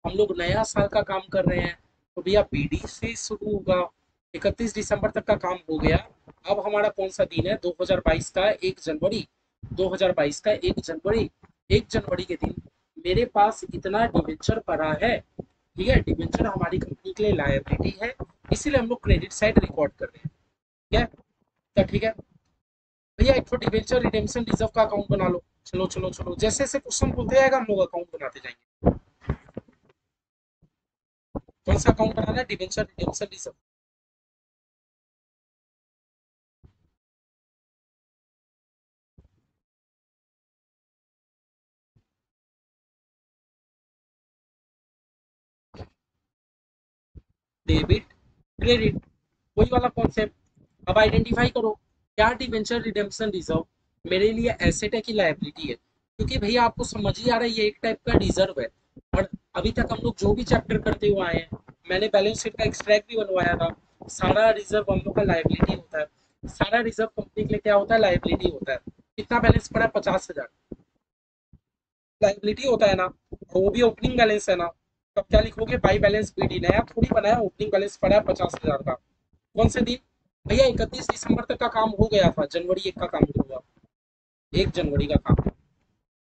हम लोग नया साल का काम कर रहे हैं, तो भैया बीडी से शुरू होगा। 31 दिसंबर तक का काम हो गया। अब हमारा कौन सा दिन है, 2022 का 1 जनवरी। 2022 का 1 जनवरी, 1 जनवरी के दिन मेरे पास इतना डिवेंचर पड़ा है। ठीक है, डिवेंचर हमारी कंपनी के लिए लायबिलिटी है, इसीलिए हम लोग क्रेडिट साइड रिकॉर्ड कर रहे हैं। ठीक है। तो ठीक है भैया, एक तो डिवेंचर रिडेम्पशन रिजर्व का अकाउंट बना लो। चलो चलो चलो, जैसे जैसे क्वेश्चन बोलते जाएगा हम लोग अकाउंट बनाते जाएंगे। कौन सा अकाउंट बनाना है, debenture redemption reserve. Debit credit, वही वाला कॉन्सेप्ट। अब आइडेंटिफाई करो, क्या डिवेंचर रिडेम्पशन रिजर्व मेरे लिए एसेट है कि लायबिलिटी है। क्योंकि भैया आपको समझ ही आ रहा है, ये एक टाइप का रिजर्व है। और अभी तक हम लोग जो भी चैप्टर करते हुए आए हैं, मैंने बैलेंस शीट का एक्सट्रैक्ट भी बनवाया था, सारा रिजर्व हम लोग का लायबिलिटी होता है। सारा रिजर्व कंपनी के लिए क्या होता है, लायबिलिटी होता है। कितना बैलेंस पड़ा है, 50,000 लायबिलिटी होता है ना। और वो भी ओपनिंग बैलेंस है ना। तब क्या लिखोगे, बाई बैलेंस बीडी, नया थोड़ी बनाया, ओपनिंग बैलेंस पड़ा है 50,000 का। कौन से दिन, भैया 31 दिसंबर तक का काम हो गया था, जनवरी 1 का काम हुआ, 1 जनवरी का काम।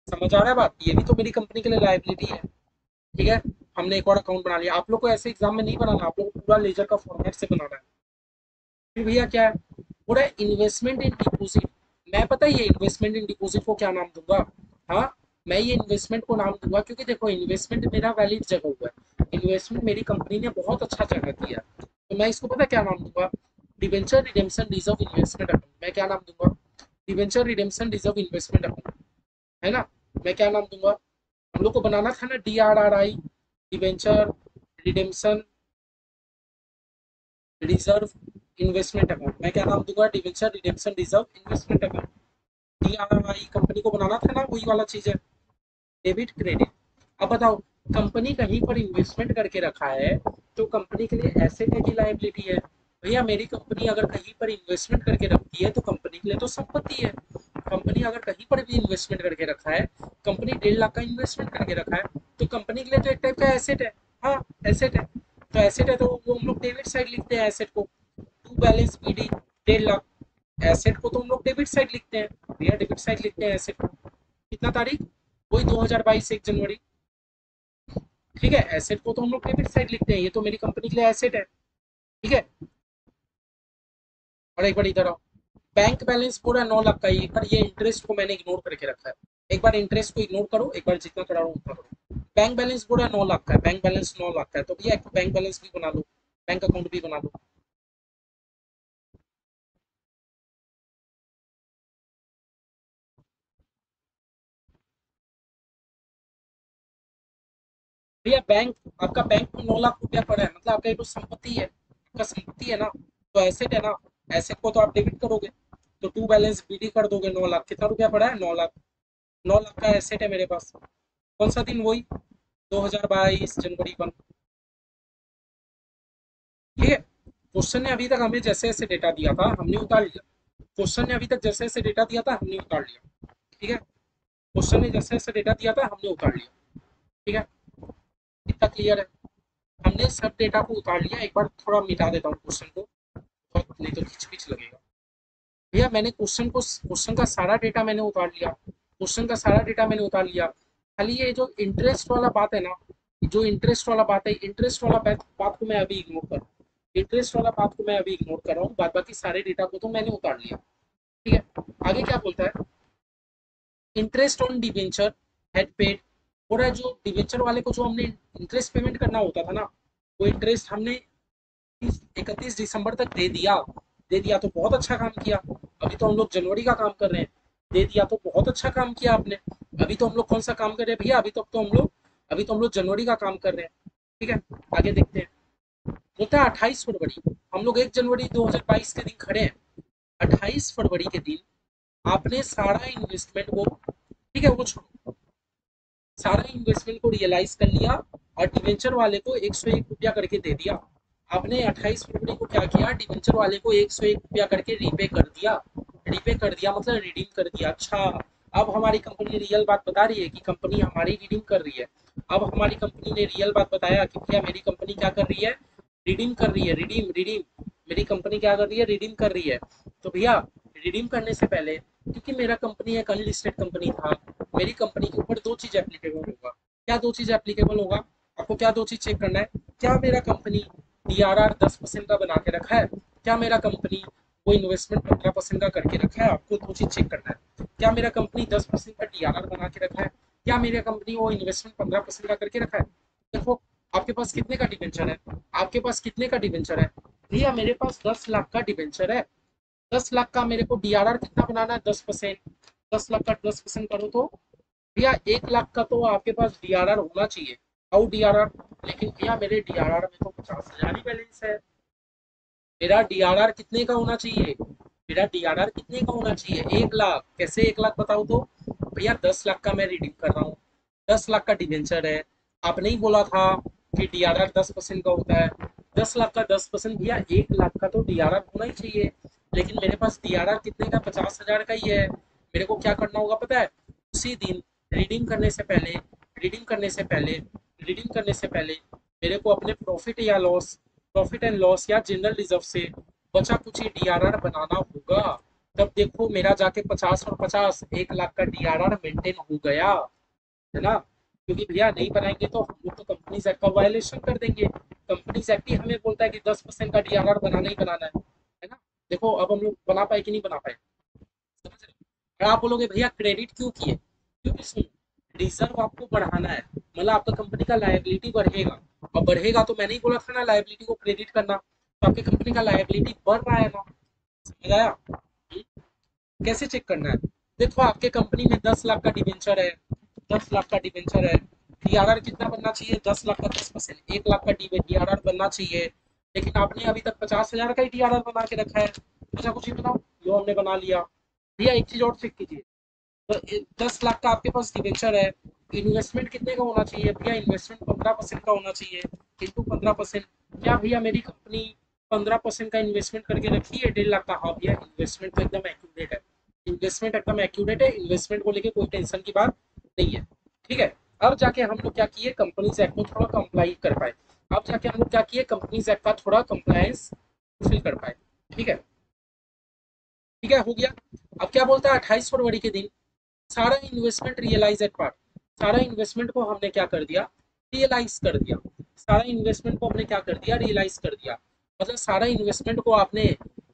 समझ आ रहा है बात, ये भी तो मेरी कंपनी के लिए लायबिलिटी है। ठीक है। हमने एक और अकाउंट बना लिया, आप लोग को ऐसे एग्जाम में नहीं बनाना, आप लोग को पूरा लेजर का फॉर्मेट से बनाना है। फिर भैया क्या है, पूरा इन्वेस्टमेंट इन डिपोजिट। मैं पता है ये इन्वेस्टमेंट इन डिपोजिट को क्या नाम दूंगा, हाँ, मैं ये इन्वेस्टमेंट को नाम दूंगा, क्योंकि देखो इन्वेस्टमेंट मेरा वैलिड जगह हुआ है, इन्वेस्टमेंट मेरी कंपनी ने बहुत अच्छा जगह किया, तो मैं इसको पता क्या नाम दूंगा, debenture redemption reserve investment account. मैं क्या नाम दूंगा, debenture redemption reserve investment account, है ना। मैं क्या नाम दूंगा, हम लोग को बनाना था ना, DRRI, debenture redemption reserve investment account. मैं क्या नाम दूंगा, debenture redemption reserve investment account. DRRI company को बनाना था ना, वही वाला चीज है, डेबिट क्रेडिट। अब बताओ, कंपनी कहीं पर इन्वेस्टमेंट करके रखा है, तो कंपनी के लिए एसेट है कि लायबिलिटी है। भैया मेरी कंपनी अगर कहीं पर इन्वेस्टमेंट करके रखती है, तो कंपनी के लिए तो संपत्ति है। कंपनी अगर कहीं पर भी इन्वेस्टमेंट करके रखा है, कंपनी 1.5 लाख का इन्वेस्टमेंट करके रखा है, तो कंपनी के लिए तो एक टाइप का एसेट है। हाँ, एसेट है। तो एसेट है तो वो हम लोग डेबिट साइड लिखते हैं एसेट को, to balance BD. 1.5 lakh. Asset को तो हम लोग डेबिट साइड लिखते हैं भैया, डेबिट साइड लिखते हैं एसेट को। कितना तारीख? वही 2022 1 जनवरी। ठीक है, एसेट को तो हम लोग डेबिट साइड लिखते हैं, ये तो मेरी कंपनी के लिए एसेट है। ठीक है, और एक बार इधर आओ। बैंक बैलेंस पूरा 9 लाख का ही। एक बार ये इंटरेस्ट को मैंने इग्नोर करके रखा है। एक बार इंटरेस्ट को इग्नोर करो, एक बार जितना करा रहा हूँ उतना करो। बैंक बैलेंस पूरा 9 लाख का है, बैंक बैलेंस 9 लाख का है, तो भैया एक बैंक बैलेंस भी बना लो, बैंक अकाउंट भी बना लो। भैया बैंक, आपका बैंक में 9 लाख रुपया पड़ा है, मतलब आपका ये तो संपत्ति है, आपका संपत्ति है ना, तो एसेट है ना। एसेट को तो आप डेबिट करोगे, तो टू बैलेंस बीडी कर दोगे। 9 लाख कितना रुपया पड़ा है? 9 लाख। 9 लाख का एसेट है मेरे पास। कौन सा दिन? वही 2022 जनवरी 1। ठीक है, क्वेश्चन ने अभी तक हमें जैसे जैसे डेटा दिया था हमने उतार लिया। क्वेश्चन ने अभी तक जैसे जैसे डेटा दिया था हमने उतार लिया। ठीक है, क्वेश्चन ने जैसे जैसे डेटा दिया था हमने उतार लिया। ठीक है, इतना क्लियर है? हमने सब डेटा को उतार लिया। एक बार थोड़ा मिटा देता हूँ क्वेश्चन को, बहुत नहीं तो खिंच पिच लगेगा। भैया मैंने क्वेश्चन का सारा डेटा मैंने उतार लिया, क्वेश्चन का सारा डेटा मैंने उतार लिया। खाली ये जो इंटरेस्ट वाला बात है ना, जो इंटरेस्ट वाला बात है, इंटरेस्ट वाला बात को मैं अभी इग्नोर कर रहा हूँ। इंटरेस्ट वाला बात को मैं अभी इग्नोर कर रहा हूँ, बाद बाकी सारे डेटा को तो मैंने उतार लिया। ठीक है, आगे क्या बोलता है? Interest on debenture had paid. और है जो डिवेंचर वाले को जो हमने इंटरेस्ट पेमेंट करना होता था ना, वो इंटरेस्ट हमने 31 दिसंबर तक दे दिया। दे दिया तो बहुत अच्छा काम किया। अभी तो हम लोग जनवरी का काम कर रहे हैं। दे दिया तो बहुत अच्छा काम किया आपने। अभी तो हम लोग कौन सा काम कर रहे हैं भैया? अभी तो हम लोग जनवरी का काम कर रहे हैं। ठीक है, आगे देखते हैं। होता है 28 फरवरी। हम लोग 1 जनवरी 2022 के दिन खड़े हैं। 28 फरवरी के दिन आपने सारा इन्वेस्टमेंट को, ठीक है वो छोड़ो, सारा इन्वेस्टमेंट को रियलाइज कर लिया और डिवेंचर वाले को 101 रुपया करके दे दिया। आपने 28 फरवरी को क्या किया? डिवेंचर वाले को 101 रुपया करके रीपे कर दिया। रीपे कर दिया मतलब रिडीम कर दिया। अच्छा, अब हमारी कंपनी रियल बात बता रही है कि कंपनी हमारी रिडीम कर रही है। अब हमारी कंपनी ने रियल बात बताया कि भैया मेरी कंपनी क्या कर रही है? रिडीम कर रही है। रिडीम रिडीम मेरी कंपनी क्या कर रही है? रिडीम कर रही है। तो भैया रिडीम करने से पहले, क्योंकि मेरा कंपनी एक अनलिस्टेड कंपनी था, मेरी कंपनी के ऊपर दो चीज एप्लीकेबल होगा। क्या दो चीज एप्लीकेबल होगा? आपको क्या दो चीज चेक करना है? क्या मेरा कंपनी डीआरआर 10% का बना के रखा है? क्या मेरा कंपनी वो इन्वेस्टमेंट 15% का करके रखा है? आपको दो चीज चेक करना है। क्या मेरा कंपनी 10% का डीआरआर बना के रखा है? क्या मेरा कंपनी वो इन्वेस्टमेंट 15% का करके रखा है? देखो, आपके पास कितने का डिवेंचर है? आपके पास कितने का डिवेंचर है? भैया मेरे पास 10 लाख का डिवेंचर है। 10 लाख का मेरे को डीआरआर कितना बनाना है? 10%। 10 लाख का 10% करो तो भैया 1 लाख का तो आपके पास डीआरआर होना चाहिए। How DRR? लेकिन भैया मेरे डीआरआर में तो 50,000 ही बैलेंस है। मेरा डीआरआर कितने का होना चाहिए? मेरा डीआरआर कितने का होना चाहिए? 1 लाख। कैसे 1 लाख बताओ तो? भैया 10 लाख का मैं रिडीम कर रहा हूँ, 10 लाख का डिवेंचर है। आपने ही बोला था कि डीआरआर 10% का होता है। 10 लाख का 10% भैया 1 लाख का तो डीआरआर होना ही चाहिए। लेकिन मेरे पास डीआरआर कितने का? 50,000 का ही है। मेरे को क्या करना होगा पता है? उसी दिन रिडीम करने से पहले, रिडीम करने से पहले, रिडीम करने से पहले मेरे को अपने प्रॉफिट एंड लॉस या जनरल रिजर्व से बचा कुछ ही डीआरआर बनाना होगा। तब देखो मेरा जाके 50 और 50, 1 लाख का डीआरआर मेंटेन हो गया, है ना? क्योंकि भैया नहीं बनाएंगे तो हम लोग तो कंपनीज एक्ट का वायलेशन कर देंगे। कंपनीज एक्ट ही हमें बोलता है कि 10% का डीआरआर बनाना ही बनाना है ना? देखो अब हम लोग बना पाए कि नहीं बना पाए, समझ रहे हो? और आप बोलोगे भैया क्रेडिट क्यों किए? क्योंकि सुन, रिजर्व आपको बढ़ाना है, मतलब आपका कंपनी का लायबिलिटी बढ़ेगा। और बढ़ेगा तो मैंने ही बोला था ना लायबिलिटी को क्रेडिट करना, तो आपकी कंपनी का लायबिलिटी बढ़ रहा है ना? समझ आया? कैसे चेक करना है? देखो आपके कंपनी में 10 लाख का डिवेंचर है, 10 लाख का डिवेंचर है। डीआरआर कितना बनना चाहिए? 10 लाख का 10%, 1 लाख का डीआरआर बनना चाहिए। लेकिन आपने अभी तक 50,000 का ही डीआरआर बना के रखा है। अच्छा कुछ ही बताओ, जो हमने बना लिया। भैया एक चीज और चेक कीजिए, तो 10 लाख का आपके पास डिवेंचर है, इन्वेस्टमेंट कितने का होना चाहिए? भैया इन्वेस्टमेंट 15% का होना चाहिए। इंटू 15%, क्या भैया मेरी कंपनी 15% का इन्वेस्टमेंट करके रखी है 1.5 लाख का? हाँ भैया इन्वेस्टमेंट तो एकदम एक्यूरेट है। इन्वेस्टमेंट एकदम एक्यूरेट है, इन्वेस्टमेंट को लेके कोई टेंशन की बात नहीं है। ठीक है, अब जाके हम लोग क्या किए? कंपनीज एक्ट को थोड़ा कंप्लाई कर पाए। अब जाके हम लोग क्या किए? कंपनीज एक्ट का थोड़ा कंप्लायंस फुलफिल कर पाए। ठीक है, ठीक है, हो गया। अब क्या बोलता है, 28 फरवरी के दिन सारा इन्वेस्टमेंट रियलाइज एट पार्ट। सारा इन्वेस्टमेंट को हमने क्या कर दिया, रियलाइज कर दिया। सारा इन्वेस्टमेंट को हमने क्या कर दिया, रियलाइज कर दिया। मतलब सारा इन्वेस्टमेंट को आपने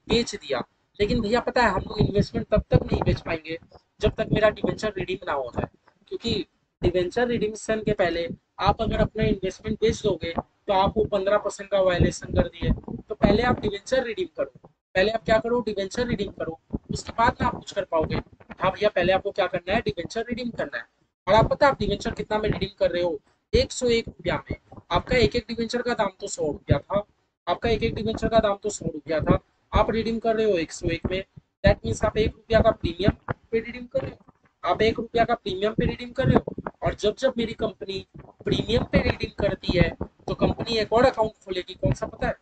बेच दिया। लेकिन भैया पता है, हम लोग इन्वेस्टमेंट तब तक नहीं बेच पाएंगे जब तक मेरा डिवेंचर रिडीम ना हो जाए। क्योंकि डिवेंचर रिडीम्शन के पहले आप अगर अपना इन्वेस्टमेंट बेच दोगे तो आपको 15% का वायलेशन कर दिए। तो पहले आप डिवेंचर रिडीम करो। पहले आप क्या करो, डिवेंचर रिडीम करो। उसके बाद ना आप कुछ कर पाओगे। हाँ भैया, पहले आपको क्या करना है, डिवेंचर रिडीम करना है। और आप पता है आप डिवेंचर कितना में रिडीम कर रहे हो, 101 रुपया में। आपका एक एक डिवेंचर का दाम तो 100 रुपया था। आपका एक एक डिवेंचर का दाम तो 100 रुपया था। आप रिडीम कर रहे हो 101 में। दैट मीन्स आप 1 रुपया का प्रीमियम पे रिडीम कर रहे हो। आप 1 रुपया का प्रीमियम पे रिडीम कर रहे हो। और जब जब मेरी कंपनी प्रीमियम पे रिडीम करती है तो कंपनी एक और अकाउंट खोलेगी, कौन सा पता है,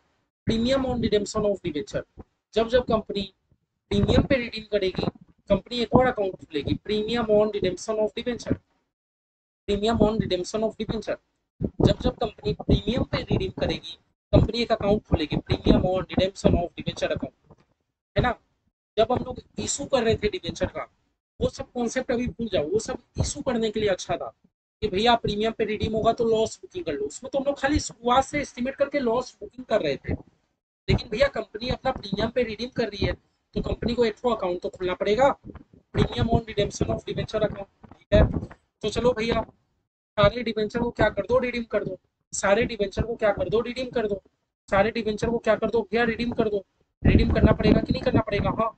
premium on redemption of debenture. जब जब कंपनी प्रीमियम पे रिडीम करेगी, कंपनी एक और अकाउंट खोलेगी, premium on redemption of debenture. Premium on redemption of debenture. जब जब कंपनी प्रीमियम पे रिडीम करेगी, कंपनी एक अकाउंट खोलेगी, premium on redemption of debenture account. है ना। जब हम लोग इशू कर रहे थे डिवेंचर का, वो सब कॉन्सेप्ट अभी भूल जाओ। वो सब इशू करने के लिए अच्छा था कि भैया प्रीमियम पे रिडीम होगा तो लॉस बुकिंग कर लो। उसमें तो हम लोग खाली शुरुआत से एस्टिमेट करके लॉस बुकिंग कर रहे थे। लेकिन भैया कंपनी अपना प्रीमियम पे रिडीम कर रही है तो कंपनी को एक तो अकाउंट तो खुलना पड़ेगा, premium on redemption of debenture account. ठीक है, तो चलो भैया, सारे डिवेंचर को क्या कर दो, रिडीम कर दो। सारे डिवेंचर को क्या कर दो, रिडीम कर दो। सारे डिवेंचर को क्या कर दो भैया, रिडीम कर दो। रिडीम करना पड़ेगा कि नहीं करना पड़ेगा, हाँ।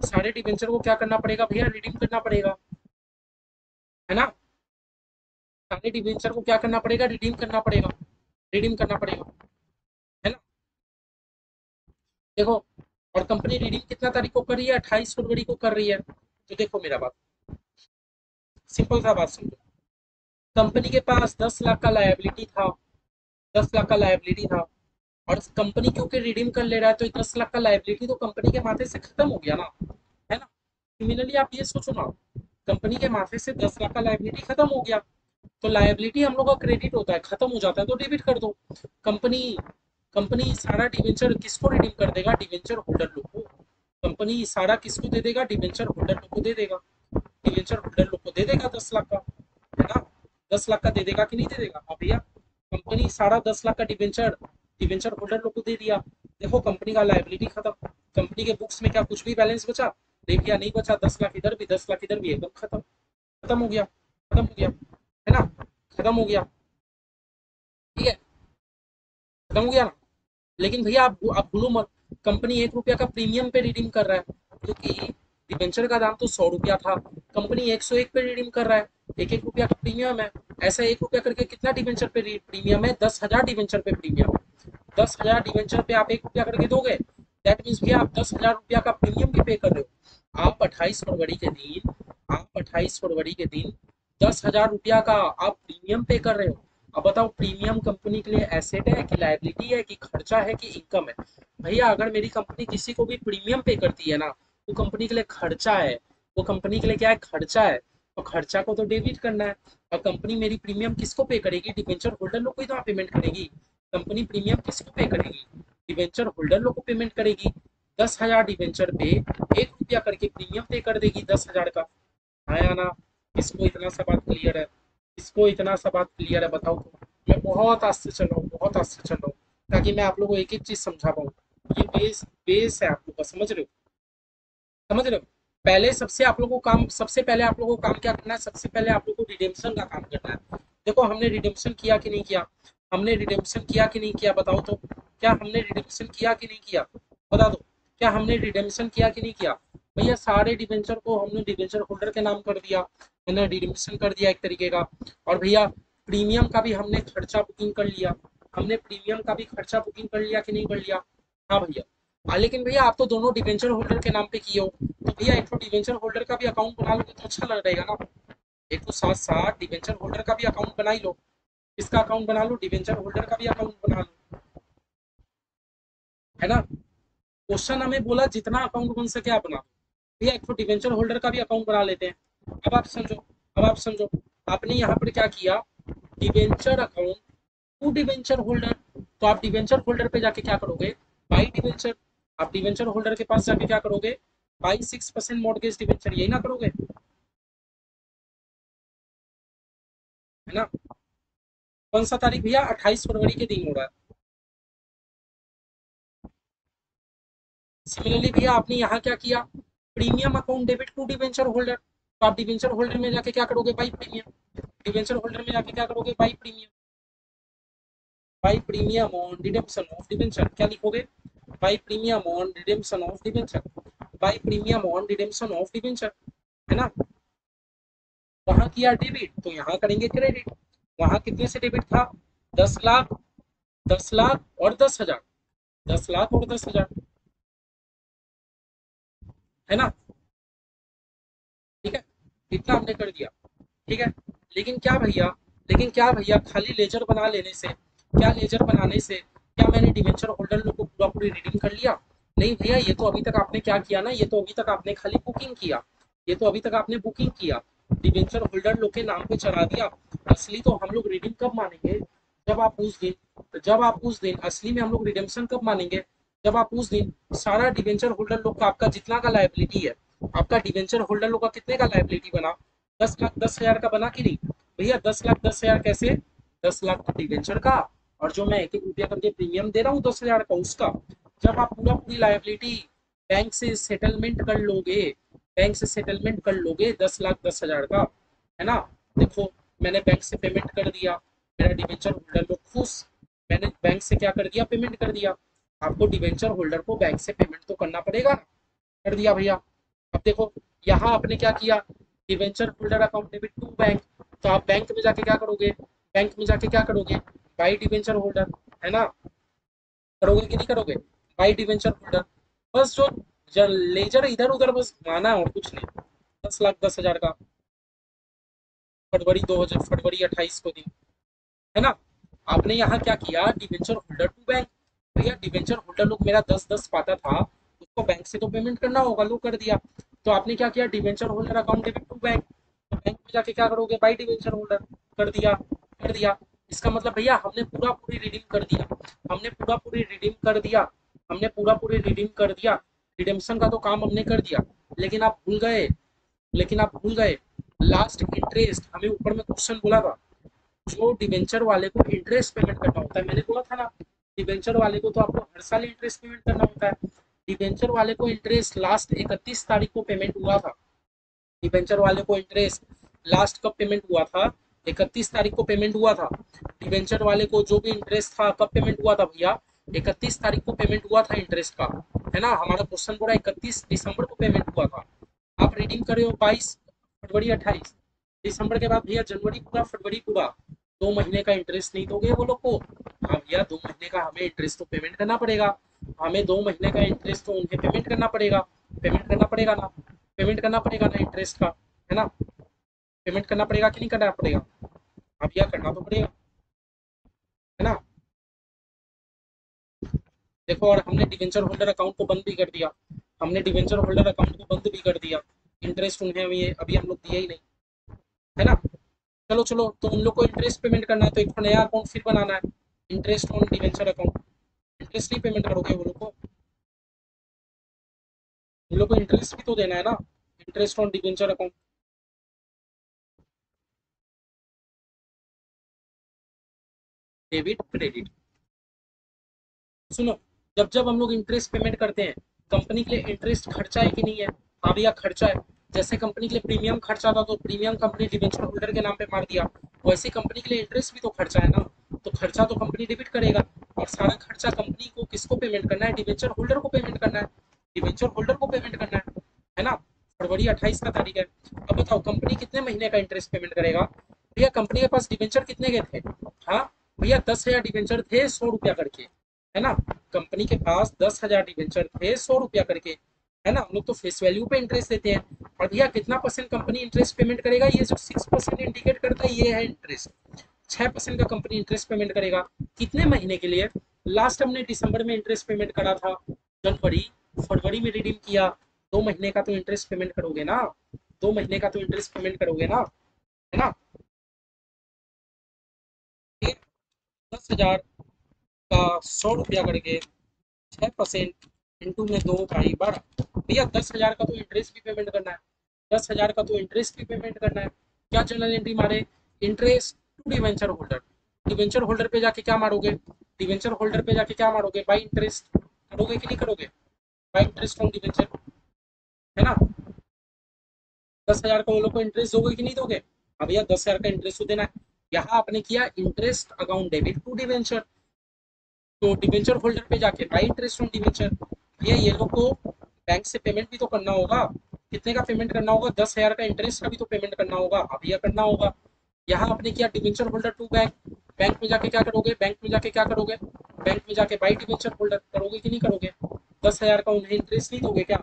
सारे डिवेंचर को क्या करना पड़ेगा भैया, रिडीम करना पड़ेगा। है ना। सारे डिवेंचर को क्या करना पड़ेगा, रिडीम करना पड़ेगा। रिडीम करना पड़ेगा। है ना। देखो, और कंपनी रिडीम कितना तारीख को कर रही है, 28 फरवरी को कर रही है। तो देखो मेरा बात, सिंपल सा बात समझो। कंपनी के पास 10 लाख का लायबिलिटी था। 10 लाख का लायबिलिटी था। और कंपनी क्योंकि रिडीम कर ले रहा है तो 10 लाख का लायबिलिटी तो कंपनी के माथे से खत्म हो गया ना। है ना। सिमिलरली आप ये सोचो ना, कंपनी के माथे से 10 लाख का लायबिलिटी खत्म हो गया। तो लायबिलिटी हम लोग का क्रेडिट होता है, खत्म हो जाता है तो डेबिट कर दो। कंपनी कंपनी सारा डिवेंचर किसको रिडीम कर देगा, डिवेंचर होल्डर लोग को। कंपनी सारा किसको दे देगा, डिवेंचर होल्डर लोग को दे देगा। डिवेंचर होल्डर लोग को दे देगा 10 लाख का। है ना। 10 लाख का दे देगा कि नहीं दे देगा, हाँ भैया। कंपनी सारा 10 लाख का डिवेंचर डिवेंचर होल्डर लोग को दे दिया। देखो कंपनी का लायबिलिटी खत्म। कंपनी के बुक्स में क्या कुछ भी बैलेंस बचा, नहीं भैया नहीं बचा। 10 लाख इधर भी, 10 लाख इधर भी, एकदम खत्म। खत्म हो गया, खत्म हो गया। है ना। खत्म हो गया। ठीक है, खत्म हो गया ना। लेकिन भैया आप भूलो मत, कंपनी 1 रुपया का प्रीमियम पे रिडीम कर रहा है। क्योंकि डिवेंचर का दाम तो 100 रुपया था, कंपनी 101 पे रिडीम कर रहा है। एक एक रुपया का प्रीमियम है। ऐसा 1 रुपया करके कितना डिवेंचर पे प्रीमियम है, 10,000 डिवेंचर पे प्रीमियम है। 10,000 डिवेंचर पे आप 1 रुपया करके दोगे, दैट मीन्स भैया आप 10,000 रुपया का प्रीमियम भी पे कर रहे हो। आप 28 फरवरी के दिन 10,000 रुपया का आप प्रीमियम पे कर रहे हो। अब बताओ, प्रीमियम कंपनी के लिए एसेट है कि लायबिलिटी है कि खर्चा है कि इनकम है। भैया अगर मेरी कंपनी किसी को भी प्रीमियम पे करती है ना, वो कंपनी के लिए खर्चा है। वो कंपनी के लिए क्या है, खर्चा है। और खर्चा को तो डेबिट करना है। और कंपनी मेरी प्रीमियम किसको पे करेगी, डिवेंचर होल्डर लोग को ही तो पेमेंट करेगी। कंपनी प्रीमियम किसको पे करेगी, डिवेंचर होल्डर लोग को पेमेंट करेगी। 10,000 डिवेंचर पे 1 रुपया करके प्रीमियम पे कर देगी 10,000 का। आया ना। किसको इतना सा बात क्लियर है, किसको इतना सा बात क्लियर है बताओ तो। मैं बहुत आज से चल रहा हूँ, बहुत आज से चल रहा हूँ, ताकि मैं आप लोगों को एक एक चीज समझा पाऊँ। ये बेस बेस है आप लोग का, समझ रहे हो, समझ रहे हो। पहले सबसे आप लोगों को काम, सबसे पहले आप लोगों को काम क्या करना है, सबसे पहले आप लोगों को रिडेम्पशन का काम करना है। देखो हमने रिडेम्पशन किया कि नहीं किया, हमने रिडेम्पशन किया कि नहीं किया बताओ तो। क्या हमने रिडेम्पशन किया कि नहीं किया, बता दो। क्या हमने रिडेम्पशन किया कि नहीं किया। भैया सारे डिवेंचर को हमने डिवेंचर होल्डर के नाम कर दिया, मैंने रिडेम्पशन कर दिया एक तरीके का। और भैया प्रीमियम का भी हमने खर्चा बुकिंग कर लिया। हमने प्रीमियम का भी खर्चा बुकिंग कर लिया कि नहीं कर लिया, हाँ भैया। हाँ लेकिन भैया आप तो दोनों डिवेंचर होल्डर के नाम पे किए हो, तो भैया एक तो डिवेंचर होल्डर का भी अकाउंट बना लोगे तो अच्छा लग रहेगा ना। एक तो साथ साथ डिवेंचर होल्डर का भी अकाउंट बना ही लो। इसका अकाउंट बना लो, डिवेंचर होल्डर का भी अकाउंट बना लो। है ना। क्वेश्चन हमें बोला जितना अकाउंट बन सके आप बना लो। भैया एक तो डिवेंचर होल्डर का भी अकाउंट बना लेते हैं। अब आप समझो, अब आप समझो, आपने यहाँ पर क्या किया, debenture account to debenture holder. तो आप डिवेंचर होल्डर पे जाके क्या करोगे, बाई डिवेंचर। आप डिवेंचर होल्डर के पास जाके क्या करोगे, बाई 6% मॉर्गेज डिवेंचर, यही ना करोगे, है ना। कौन सा तारीख भैया, 28 फरवरी के दिन हो रहा है। सिमिलरली भैया आपने यहाँ क्या किया, premium account debit to debenture holder, तो आप डिवेंचर होल्डर में जाके क्या करोगे, बाई प्रीमियम, डिवेंचर होल्डर में जाके क्या करोगे, by premium, by premium on redemption of debenture, क्या लिखोगे, by premium on redemption of debenture, by premium on redemption of debenture, है ना। वहां किया डेबिट तो यहाँ करेंगे क्रेडिट, वहां कितने से डेबिट था, 10 लाख, 10 लाख और 10 हजार, 10 लाख और 10 हजार, है ना, ठीक है, इतना हमने कर दिया, ठीक है। लेकिन क्या भैया, लेकिन क्या भैया, खाली लेजर बना लेने से, क्या लेजर बनाने से क्या मैंने डिवेंचर होल्डर लोग को पूरा पूरी रिडीम कर लिया, नहीं भैया, ये तो अभी तक आपने क्या किया ना, ये तो अभी तक आपने खाली बुकिंग किया, ये तो अभी तक आपने बुकिंग किया, डिवेंचर होल्डर लोग के नाम पे चला दिया। असली तो हम लोग रिडीम कब मानेंगे, जब आप उस दिन, जब आप उस दिन असली में हम लोग रिडेम्पशन कब मानेंगे, जब आप उस दिन सारा डिवेंचर होल्डर लोग का आपका जितना का लाइबिलिटी है, आपका डिवेंचर होल्डर लोग का कितने का लाइबिलिटी बना, 10 लाख 10 हजार का बना कि नहीं भैया, 10 लाख 10 हजार कैसे, 10 लाख तो डिवेंचर का, और जो मैं 1-1 रुपया करके प्रीमियम दे रहा हूँ 10 हजार का उसका, जब आप पूरा पूरी लाइबिलिटी बैंक से सेटलमेंट कर लोगे, बैंक से सेटलमेंट कर लोगे 10 लाख 10 हजार का, है ना, देखो मैंने बैंक से पेमेंट कर दिया, मेरा डिवेंचर होल्डर लोग खुश, मैंने बैंक से क्या कर दिया, पेमेंट कर दिया, आपको डिवेंचर होल्डर को बैंक से पेमेंट तो करना पड़ेगा, कर दिया भैया। अब देखो यहाँ आपने क्या किया, debenture holder account debit to bank, तो आप बैंक में जाके क्या करोगे, बैंक में जाके क्या करोगे, बाई डिवेंचर होल्डर, है ना, करोगे कि नहीं करोगे, बाई डिवेंचर होल्डर, बस जो लेजर इधर उधर बस घुमाना है और कुछ नहीं, 10 लाख 10 हजार का, फरवरी 28 को दिन, है ना। आपने यहाँ क्या किया, डिवेंचर होल्डर टू बैंक, भैया डिवेंचर होल्डर लोग मेरा 10-10 पाता था, उसको बैंक से तो पेमेंट करना होगा, लो कर दिया, तो आपने क्या किया, debenture holder account debit to bank, तो बैंक में जाके क्या करोगे, बाई डिवेंचर होल्डर, कर दिया, कर दिया। इसका मतलब भैया हमने पूरा पूरी रिडीम कर दिया, हमने पूरा पूरी रिडीम कर दिया, हमने पूरा पूरी रिडीम कर दिया, रिडेम्पशन का तो काम हमने कर दिया, लेकिन आप भूल गए, लेकिन आप भूल गए, लास्ट इंटरेस्ट हमें ऊपर में क्वेश्चन बोला था, जो डिवेंचर वाले को इंटरेस्ट पेमेंट करना होता है, मैंने बोला था ना, डिवेंचर वाले को तो आपको हर साल इंटरेस्ट पेमेंट करना होता है, डिवेंचर वाले को इंटरेस्ट लास्ट 31 तारीख को पेमेंट हुआ था, डिवेंचर वाले को इंटरेस्ट लास्ट कब पेमेंट हुआ था, 31 तारीख को पेमेंट हुआ था, डिवेंचर वाले को जो भी इंटरेस्ट था कब पेमेंट हुआ था भैया, 31 तारीख को पेमेंट हुआ था इंटरेस्ट का, है ना, हमारा क्वेश्चन पूरा 31 दिसंबर को पेमेंट हुआ था, आप रीडिंग करे हो 22 फरवरी 28, दिसंबर के बाद भैया जनवरी पूरा फरवरी पूरा, 2 महीने का इंटरेस्ट नहीं दोगे वो लोग को, हाँ भैया 2 महीने का हमें इंटरेस्ट तो पेमेंट करना पड़ेगा, हमें 2 महीने का इंटरेस्ट तो उन्हें पेमेंट करना पड़ेगा, पेमेंट करना पड़ेगा ना, पेमेंट करना पड़ेगा ना इंटरेस्ट का, है ना, पेमेंट करना पड़ेगा कि नहीं करना पड़ेगा, हाँ भैया करना तो पड़ेगा, है ना। देखो और हमने डिवेंचर होल्डर अकाउंट को बंद भी कर दिया, हमने डिवेंचर होल्डर अकाउंट को बंद भी कर दिया, इंटरेस्ट उन्हें अभी अभी हम लोग दिए ही नहीं, है ना। चलो चलो, तो उन लोग को इंटरेस्ट पेमेंट करना है तो एक नया अकाउंट फिर बनाना है, interest on debenture account, interest नहीं पेमेंट करोगे वो लोग को, उन लोग को इंटरेस्ट भी तो देना है ना, interest on debenture account, debit credit, सुनो, जब जब हम लोग इंटरेस्ट पेमेंट करते हैं, कंपनी के लिए इंटरेस्ट खर्चा है कि नहीं है, हाँ भैया खर्चा है, जैसे कंपनी के लिए प्रीमियम खर्चा था तो प्रीमियम कंपनी डिवेंचर होल्डर के नाम पे मार दिया, वैसे कंपनी के लिए इंटरेस्ट भी तो खर्चा है ना, तो खर्चा तो कंपनी डेबिट करेगा, और सारा खर्चा कंपनी को किसको पेमेंट करना है, डिवेंचर होल्डर को पेमेंट करना है, डिवेंचर होल्डर को पेमेंट करना है ना। फरवरी 28 का तारीख है, अब बताओ कंपनी कितने महीने का इंटरेस्ट पेमेंट करेगा, भैया कंपनी के पास डिवेंचर कितने के थे, हाँ भैया 10 हजार डिवेंचर थे 100 रुपया करके, है ना, कंपनी के पास 10 हजार डिवेंचर थे 100 रुपया करके, है ना, हम लोग तो फेस वैल्यू पे इंटरेस्ट देते हैं, और भैया कितना परसेंट कंपनी इंटरेस्ट पेमेंट करेगा, ये जो 6% इंडिकेट करता है ये है इंटरेस्ट, 6% का कंपनी इंटरेस्ट पेमेंट करेगा, कितने महीने के लिए, लास्ट हमने दिसंबर में इंटरेस्ट पेमेंट करा था, जनवरी फरवरी में रिडीम किया, 2 महीने का तो इंटरेस्ट पेमेंट करोगे ना, 2 महीने का तो इंटरेस्ट पेमेंट करोगे ना, है ना, 10 हजार का 100 रुपया करके 6%, इंटू में 2 बाई 12, भैया 10,000 का तो इंटरेस्ट भी पेमेंट करना है, 10,000 का तो इंटरेस्ट भी पेमेंट करना है। क्या जर्नल एंट्री मारे? Interest to debenture holder. Debenture holder पे जाके क्या मारोगे? डिवेंचर होल्डर पे जाके क्या मारोगे? बाई इंटरेस्ट करोगे कि नहीं करोगे? बाई इंटरेस्ट ऑन डिवेंचर, है ना? 10,000 का वो लोग को इंटरेस्ट दोगे कि नहीं दोगे? हाँ भैया 10,000 का इंटरेस्ट तो देना है। यहाँ आपने किया interest account debit to debenture, तो डिवेंचर होल्डर पे जाके बाई इंटरेस्ट ऑन डिवेंचर। भैया ये लोग को बैंक से पेमेंट भी तो करना होगा। कितने का पेमेंट करना होगा? 10,000 का इंटरेस्ट का भी तो पेमेंट करना होगा। हाँ भैया करना होगा। यहाँ आपने किया debenture holder to bank, bank में जाके क्या करोगे? बैंक में जाके क्या करोगे? बैंक में जाके बाई डिवेंचर होल्डर करोगे कि नहीं करोगे? 10,000 का उन्हें इंटरेस्ट नहीं दोगे क्या?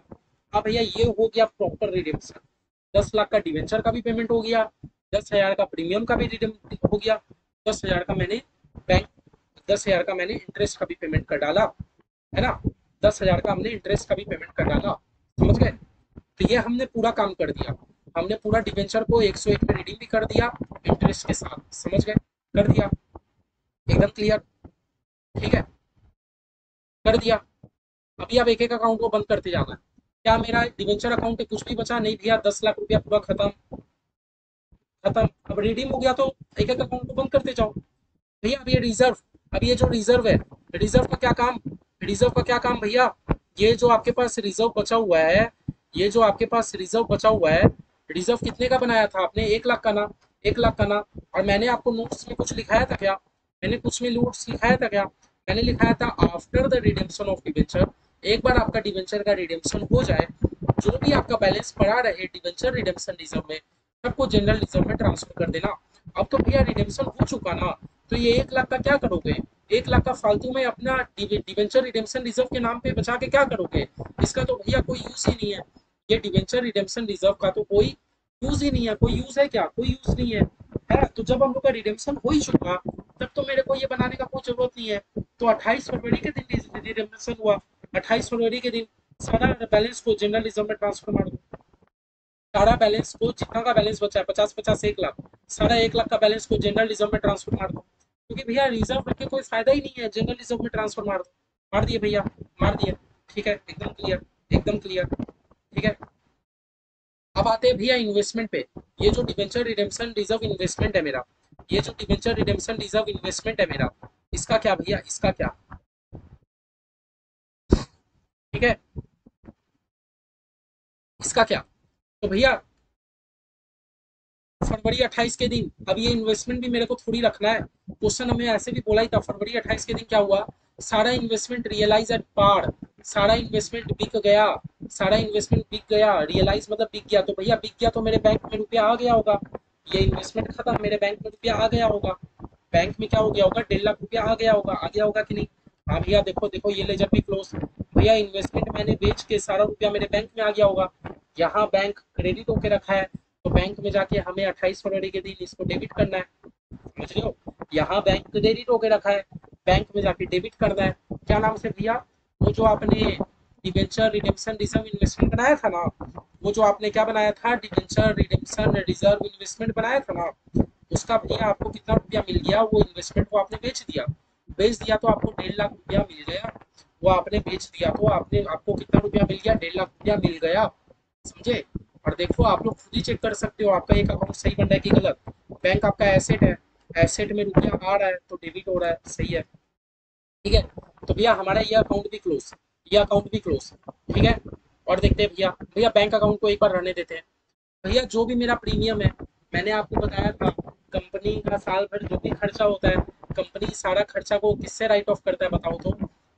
हाँ भैया ये हो गया प्रॉपर रिडेम्पशन। 10 लाख का डिवेंचर का भी पेमेंट हो गया, 10,000 का प्रीमियम का भी रिडीम हो गया, 10,000 का मैंने बैंक 10,000 का मैंने इंटरेस्ट का भी पेमेंट कर डाला, है ना? 10,000 का हमने इंटरेस्ट का भी पेमेंट कर डाला। समझ गए? तो ये हमने पूरा काम कर दिया। हमने पूरा डिवेंचर को 101 में रिडीम भी कर दिया इंटरेस्ट के साथ। समझ गए? कर दिया। एकदम क्लियर। ठीक है, कर दिया। अभी आप एक एक अकाउंट को बंद करते जाना है। क्या मेरा डिवेंचर अकाउंट पे कुछ भी बचा? नहीं भैया, 10 लाख रुपया पूरा खत्म। खत्म। अब रिडीम हो गया तो एक एक अकाउंट को बंद करते जाओ। भैया अब ये रिजर्व, अब ये जो रिजर्व है, रिजर्व का क्या काम? रिजर्व का क्या काम भैया? ये जो आपके पास रिजर्व बचा हुआ है, ये जो आपके पास रिजर्व बचा हुआ है, रिजर्व कितने का बनाया था आपने? 1 लाख का ना? 1 लाख का ना? और मैंने आपको नोट्स में कुछ लिखाया था क्या? मैंने कुछ में नोट्स लिखाया था क्या? मैंने लिखाया था after the redemption of debenture, एक बार आपका डिवेंचर का रिडेम्पशन हो जाए, जो भी आपका बैलेंस पड़ा रहे डिवेंचर रिडेम्पशन रिजर्व में, सबको जनरल रिजर्व में ट्रांसफर कर देना। अब तो भैया रिडेम्पशन हो चुका ना, तो ये 1 लाख का क्या करोगे? 1 लाख का फालतू में अपना डिवेंचर रिडेम्पशन रिजर्व के नाम पे बचा के क्या करोगे? इसका तो भैया कोई यूज ही नहीं है। ये डिवेंचर रिडेम्पशन रिजर्व का तो कोई यूज ही नहीं है। कोई यूज है क्या? कोई यूज नहीं है। है तो जब हम लोग का रिडेम्पशन हो ही चुका, तब तो मेरे को ये बनाने का कोई जरूरत नहीं है। तो 28 फरवरी के दिन रिडेम्पशन हुआ, 28 फरवरी के दिन सारा बैलेंस को जनरल रिजर्व में ट्रांसफर मार दो। सारा बैलेंस को, जितना का बैलेंस बचा है, 50-50 1 लाख, सारा 1 लाख का बैलेंस को जनरल रिजर्व में ट्रांसफर मार दो। क्योंकि भैया रिजर्व रख के कोई फायदा ही नहीं है, जनरल रिजर्व में ट्रांसफर मार दो। मार दिए भैया, मार दिए। ठीक है, एकदम क्लियर, एकदम क्लियर। ठीक है, अब आते हैं भैया इन्वेस्टमेंट पे। ये जो डिवेंचर रिडेम्पशन रिजर्व इन्वेस्टमेंट है मेरा, ये जो डिवेंचर रिडेम्पशन रिजर्व इन्वेस्टमेंट है मेरा, इसका क्या भैया? इसका क्या? ठीक है, इसका क्या? तो भैया फरवरी 28 के दिन, अब ये इन्वेस्टमेंट भी मेरे को थोड़ी रखना है। क्वेश्चन हमें ऐसे भी बोला ही था। फरवरी 28 के दिन क्या हुआ? सारा इन्वेस्टमेंट रियलाइज एट पार, सारा इन्वेस्टमेंट बिक गया। सारा इन्वेस्टमेंट बिक गया, रियलाइज मतलब बिक गया। तो भैया बिक गया तो मेरे बैंक में रुपया आ गया होगा। ये इन्वेस्टमेंट खत्म, मेरे बैंक में रुपया आ गया होगा। बैंक में क्या हो गया होगा? 1.5 लाख रुपया आ गया होगा। आ गया होगा कि नहीं? हाँ भैया देखो देखो, ये लेजर भी क्लोज। भैया इन्वेस्टमेंट मैंने बेच के सारा रुपया मेरे बैंक में आ गया होगा। यहाँ बैंक क्रेडिट होके रखा है, तो बैंक में जाके हमें 28 फरवरी के दिन इसको डेबिट करना है। समझ रहे हो? यहाँ बैंक क्रेडिट होके रखा है, बैंक में जाके डेबिट करना है। क्या नाम से भैया? वो जो आपने डिवेंचर रिडेम्पशन रिजर्व इन्वेस्टमेंट बनाया था ना, वो जो आपने क्या बनाया था, डिवेंचर रिडेम्पशन रिजर्व इन्वेस्टमेंट बनाया था ना, उसका भैया आपको कितना रुपया मिल गया? वो इन्वेस्टमेंट को आपने बेच दिया। बेच दिया तो आपको 1.5 लाख रुपया मिल गया। वो आपने बेच दिया तो आपने, आपको कितना रुपया मिल गया? 1.5 लाख रुपया मिल गया। समझे? और देखो आप लोग खुद ही चेक कर सकते हो आपका एक अकाउंट सही बन रहा है कि गलत। बैंक आपका एसेट है, एसेट में रुपया आ रहा है तो डेबिट हो रहा है, सही है। ठीक है, तो भैया हमारा ये अकाउंट भी क्लोज, ये अकाउंट भी क्लोज। ठीक है, और देखते हैं भैया, भैया बैंक अकाउंट को एक बार रहने देते हैं। भैया जो भी मेरा प्रीमियम है, मैंने आपको बताया था कंपनी का साल भर जो भी खर्चा होता है, कंपनी सारा खर्चा को किससे राइट ऑफ करता है बताओ तो?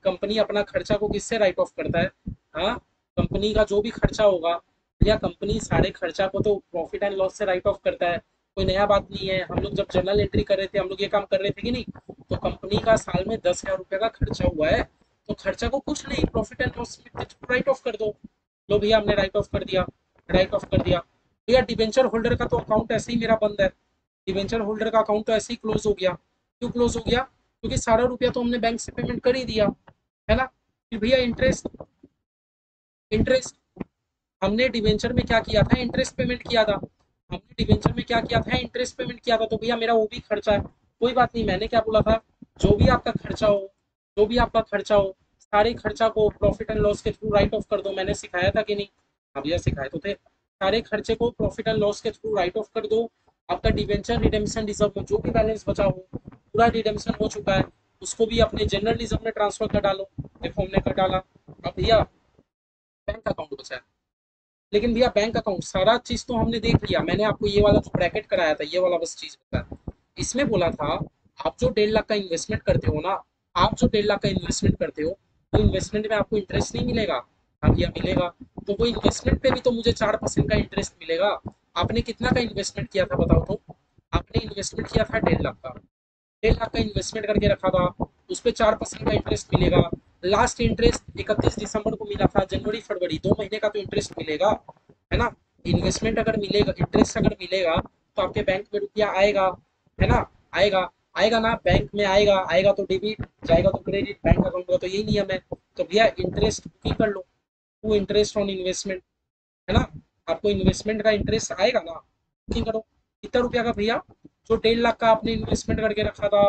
कंपनी अपना खर्चा को किससे राइट ऑफ करता है? हाँ, कंपनी का जो भी खर्चा होगा, भैया कंपनी सारे खर्चा को तो प्रॉफिट एंड लॉस से राइट ऑफ करता है। कोई नया बात नहीं है। हम लोग जब जर्नल एंट्री कर रहे थे, हम लोग ये काम कर रहे थे कि नहीं? तो कंपनी का साल में 10,000 रुपये का खर्चा हुआ है, तो खर्चा को कुछ नहीं, प्रॉफिट एंड लॉस में राइट ऑफ कर दो। लो भैया हमने राइट ऑफ कर दिया, राइट ऑफ कर दिया। भैया डिवेंचर होल्डर का तो अकाउंट ऐसे ही मेरा बंद है। डिवेंचर होल्डर का अकाउंट तो ऐसे ही क्लोज हो गया। क्यों क्लोज हो गया? क्योंकि सारा रुपया तो हमने बैंक से पेमेंट कर ही दिया, है ना? फिर भैया इंटरेस्ट, इंटरेस्ट हमने डिवेंचर में क्या किया था? इंटरेस्ट पेमेंट किया था। हमने डिवेंचर में क्या किया था? इंटरेस्ट पेमेंट किया था। तो भैया मेरा वो भी खर्चा है। कोई बात नहीं, मैंने क्या बोला था? जो भी आपका खर्चा हो, जो भी आपका खर्चा हो, सारे खर्चा को प्रॉफिट एंड लॉस के थ्रू राइट ऑफ कर दो। मैंने सिखाया था कि नहीं? हाँ भैया सिखाए तो थे। सारे खर्चे को प्रॉफिट एंड लॉस के थ्रू राइट ऑफ कर दो। आपका डिवेंचर रिडेम्पशन रिजर्व में जो भी बैलेंस बचा हो पूरा रिडेम्पशन हो चुका है, उसको भी अपने जनरल रिजर्व में ट्रांसफर कर डालो। देखो हमने कर डाला। अब भैया बैंक अकाउंट बचा है। लेकिन भैया बैंक अकाउंट सारा चीज तो हमने देख लिया। मैंने आपको ये वाला जो ब्रैकेट कराया था ये वाला बस चीज बताया। इसमें बोला था आप जो 1.5 लाख का इन्वेस्टमेंट करते हो ना, आप जो 1.5 लाख का इन्वेस्टमेंट करते हो तो इन्वेस्टमेंट में आपको इंटरेस्ट नहीं मिलेगा। हाँ भैया मिलेगा। तो वो इन्वेस्टमेंट पे भी तो मुझे 4% का इंटरेस्ट मिलेगा। आपने कितना का इन्वेस्टमेंट किया था बताओ तो? आपने इन्वेस्टमेंट किया था 1.5 लाख का। 1.5 लाख का इन्वेस्टमेंट करके रखा था, उस पर 4% का इंटरेस्ट मिलेगा। लास्ट इंटरेस्ट 31 दिसंबर को मिला था, जनवरी फरवरी 2 महीने का तो इंटरेस्ट मिलेगा, है ना? इन्वेस्टमेंट अगर मिलेगा, इंटरेस्ट अगर मिलेगा तो आपके बैंक में रुपया आएगा, है ना? आएगा। आएगा ना, बैंक में आएगा। आएगा तो डेबिट, जाएगा तो क्रेडिट। बैंक अकाउंट का तो यही नियम है। तो भैया इंटरेस्ट बुकिंग कर लो, वो इंटरेस्ट ऑन इन्वेस्टमेंट, है ना? आपको इन्वेस्टमेंट का इंटरेस्ट आएगा ना, बुकिंग करो। कितना रुपया का भैया? जो 1.5 लाख का आपने इन्वेस्टमेंट करके रखा था,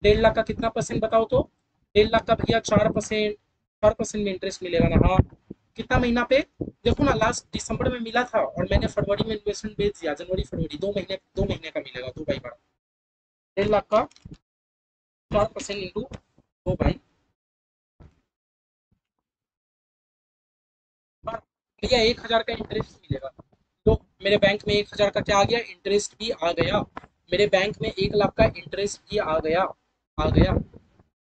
1.5 लाख का कितना परसेंट बताओ तो? 1.5 लाख का भैया 4%। 4% में इंटरेस्ट मिलेगा ना? हाँ। कितना महीना पे? देखो ना, लास्ट दिसंबर में मिला था और मैंने फरवरी में इन्वेस्टमेंट भेज दिया। जनवरी फरवरी 2 महीने का मिलेगा। दो भाई बड़ा 1.5 लाख का 4% इंटू दो भाई पर भैया 1,000 का इंटरेस्ट मिलेगा। तो मेरे बैंक में 1,000 का क्या आ गया? इंटरेस्ट भी आ गया। मेरे बैंक में 1 लाख का इंटरेस्ट भी आ गया। आ गया।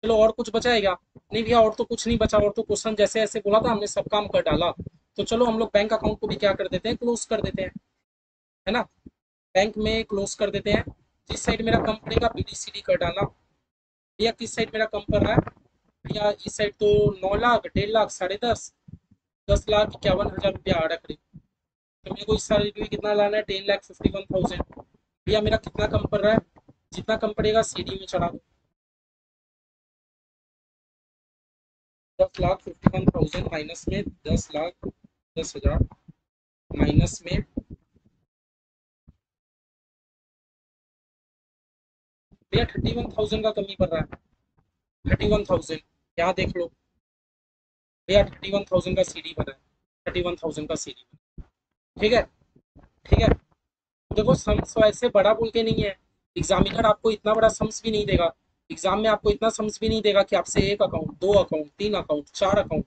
चलो और कुछ बचा है क्या? नहीं भैया और तो कुछ नहीं बचा। और तो क्वेश्चन जैसे ऐसे बोला था हमने सब काम कर डाला। तो चलो हम लोग बैंक अकाउंट को भी क्या कर देते हैं, क्लोज कर देते हैं, है ना? बैंक में क्लोज कर देते हैं। जिस साइड मेरा कम पड़ेगा बीडीसीडी कर डालना। भैया किस साइड मेरा कम पड़ रहा है? भैया इस साइड तो 9 लाख, 1.5 लाख, 10.5, 10,51,000 रुपया आ रहा है करीब। तो मेरे को इस साइड भी कितना लाना है? 10,51,000। भैया मेरा कितना कम पड़ रहा है? जितना कम पड़ेगा सीडी में चढ़ा दो। 10,51,000 माइनस में 10,10,000 माइनस में भैया 31,000 का कमी पड़ रहा है। 31,000 यहाँ देख लो भैया। 31,000 का सीडी बना है। 31,000 का सीडी। ठीक है। ठीक है। देखो सम्स वैसे बड़ा बोल के नहीं है। एग्जामिनर आपको इतना बड़ा सम्स भी नहीं देगा। एग्जाम में आपको इतना सम्स भी नहीं देगा कि आपसे एक अकाउंट, दो अकाउंट, तीन अकाउंट, चार अकाउंट,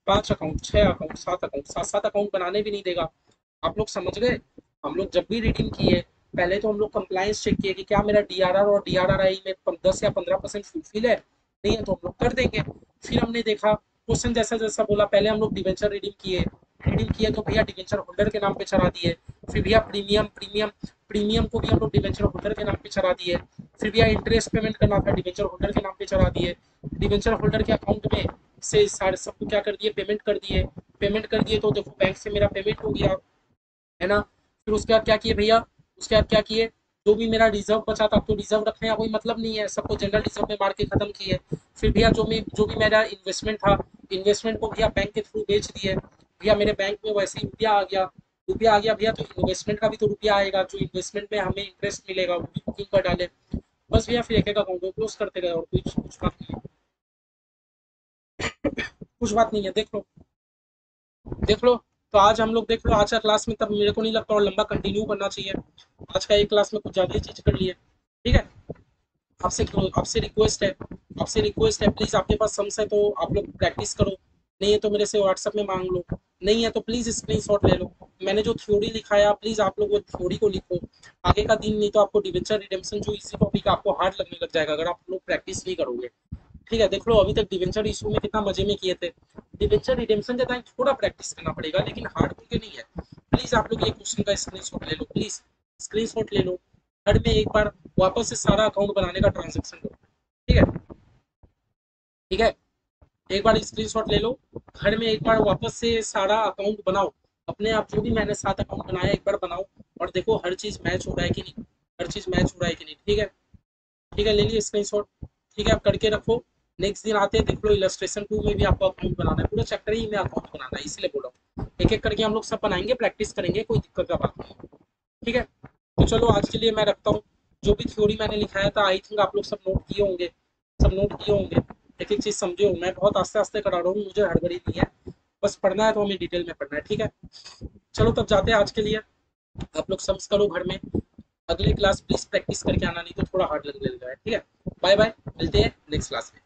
पांच अकाउंट, छह अकाउंट, सात अकाउंट, सात सात अकाउंट बनाने भी नहीं देगा। आप लोग समझ गए? हम लोग जब भी रिडीम किए पहले तो हम लोग कंप्लायंस चेक किए कि क्या मेरा डीआरआर और डीआरआरआई में 10 या 15% फुलफिल है। नहीं है तो हम लोग कर देंगे। फिर हमने देखा क्वेश्चन जैसा जैसा बोला, पहले हम लोग डिवेंचर रिडीम किए। रिडीम किए तो भैया डिवेंचर होल्डर के नाम पे चढ़ा दिए। फिर भैया प्रीमियम प्रीमियम प्रीमियम को भी हम लोग डिवेंचर होल्डर के नाम पे चढ़ा दिए। फिर भैया इंटरेस्ट पेमेंट करना था, डिवेंचर होल्डर के नाम पे चढ़ा दिए। डिवेंचर होल्डर के अकाउंट में से सारे सबको क्या कर दिए? पेमेंट कर दिए। पेमेंट कर दिए तो देखो बैंक से मेरा पेमेंट हो गया, है ना? फिर उसके बाद क्या किए भैया? उसके बाद क्या किए? जो भी मेरा रिजर्व बचा था, अब तो रिजर्व रखने का कोई मतलब नहीं है, सबको जनरल रिजर्व में मार के खत्म किए। फिर भैया जो भी मेरा इन्वेस्टमेंट था, इन्वेस्टमेंट को भैया बैंक के थ्रू बेच दिए। भैया मेरे बैंक में वैसे ही रुपया आ गया। रुपया आ गया भैया तो इन्वेस्टमेंट का भी तो रुपया आएगा, जो इन्वेस्टमेंट में हमें इंटरेस्ट मिलेगा वो भी बुकिंग कर डाले। बस भैया फिर एक एक अकाउंट को क्लोज करते गए और कुछ बात नहीं है। कुछ बात नहीं है, देख लो। देख लो। तो आज हम लोग देख लो आज का क्लास में, तब मेरे को नहीं लगता और लंबा कंटिन्यू करना चाहिए। आज का एक क्लास में कुछ ज़्यादा ही चीज़ कर लिए। ठीक है। आपसे आपसे रिक्वेस्ट है, आपसे रिक्वेस्ट है प्लीज़, आपके पास सम्स है तो आप लोग प्रैक्टिस करो। नहीं है तो मेरे से व्हाट्सएप में मांग लो। नहीं है तो प्लीज़ स्क्रीनशॉट ले लो। मैंने जो थ्योरी लिखाया प्लीज़ आप लोग वो थ्योरी को लिखो। आगे का दिन नहीं तो आपको डिवेंचर रिडेम्पशन जो इसी टॉपिक आपको हार्ड लगने लग जाएगा अगर आप लोग प्रैक्टिस नहीं करोगे। ठीक है। देख लो अभी तक डिवेंचर इशू में कितना मजे में किए थे। डिवेंचर रिडेम्पशन के टाइम थोड़ा प्रैक्टिस करना पड़ेगा लेकिन हार्ड बोल के नहीं है। प्लीज आप लोग ये क्वेश्चन का स्क्रीनशॉट ले लो, प्लीज स्क्रीनशॉट ले लो। हर में एक बार वापस से सारा अकाउंट बनाने का ट्रांजेक्शन करो। ठीक है। ठीक है। एक बार स्क्रीनशॉट ले लो। घर में एक बार वापस से सारा अकाउंट बनाओ। अपने आप जो भी मैंने 7 अकाउंट बनाया एक बार बनाओ और देखो हर चीज मैच हो रहा है कि नहीं। हर चीज मैच हो रहा है कि नहीं। ठीक है। ठीक है। ले लिए स्क्रीनशॉट। ठीक है। आप करके रखो। नेक्स्ट दिन आते हैं देख लो इलस्ट्रेशन 2 में भी आपको अकाउंट बनाना है, पूरा चैप्टर ही में अकाउंट बनाना है, इसलिए बोला हूँ। एक एक करके हम लोग सब बनाएंगे, प्रैक्टिस करेंगे, कोई दिक्कत का बात नहीं है। ठीक है। तो चलो आज के लिए मैं रखता हूँ। जो भी थ्योरी मैंने लिखाया था आई थिंक आप लोग सब नोट किए होंगे। सब नोट किए होंगे। एक एक चीज समझो, मैं बहुत आस्ते आस्ते करा रहा हूँ, मुझे हड़बड़ी नहीं है, बस पढ़ना है तो हमें डिटेल में पढ़ना है, ठीक है। चलो तब जाते हैं आज के लिए, आप लोग सम्स करो घर में, अगली क्लास प्लीज प्रैक्टिस करके आना, नहीं तो थोड़ा हार्ड लगने लगा है, ठीक है। बाय बाय, मिलते हैं नेक्स्ट क्लास में।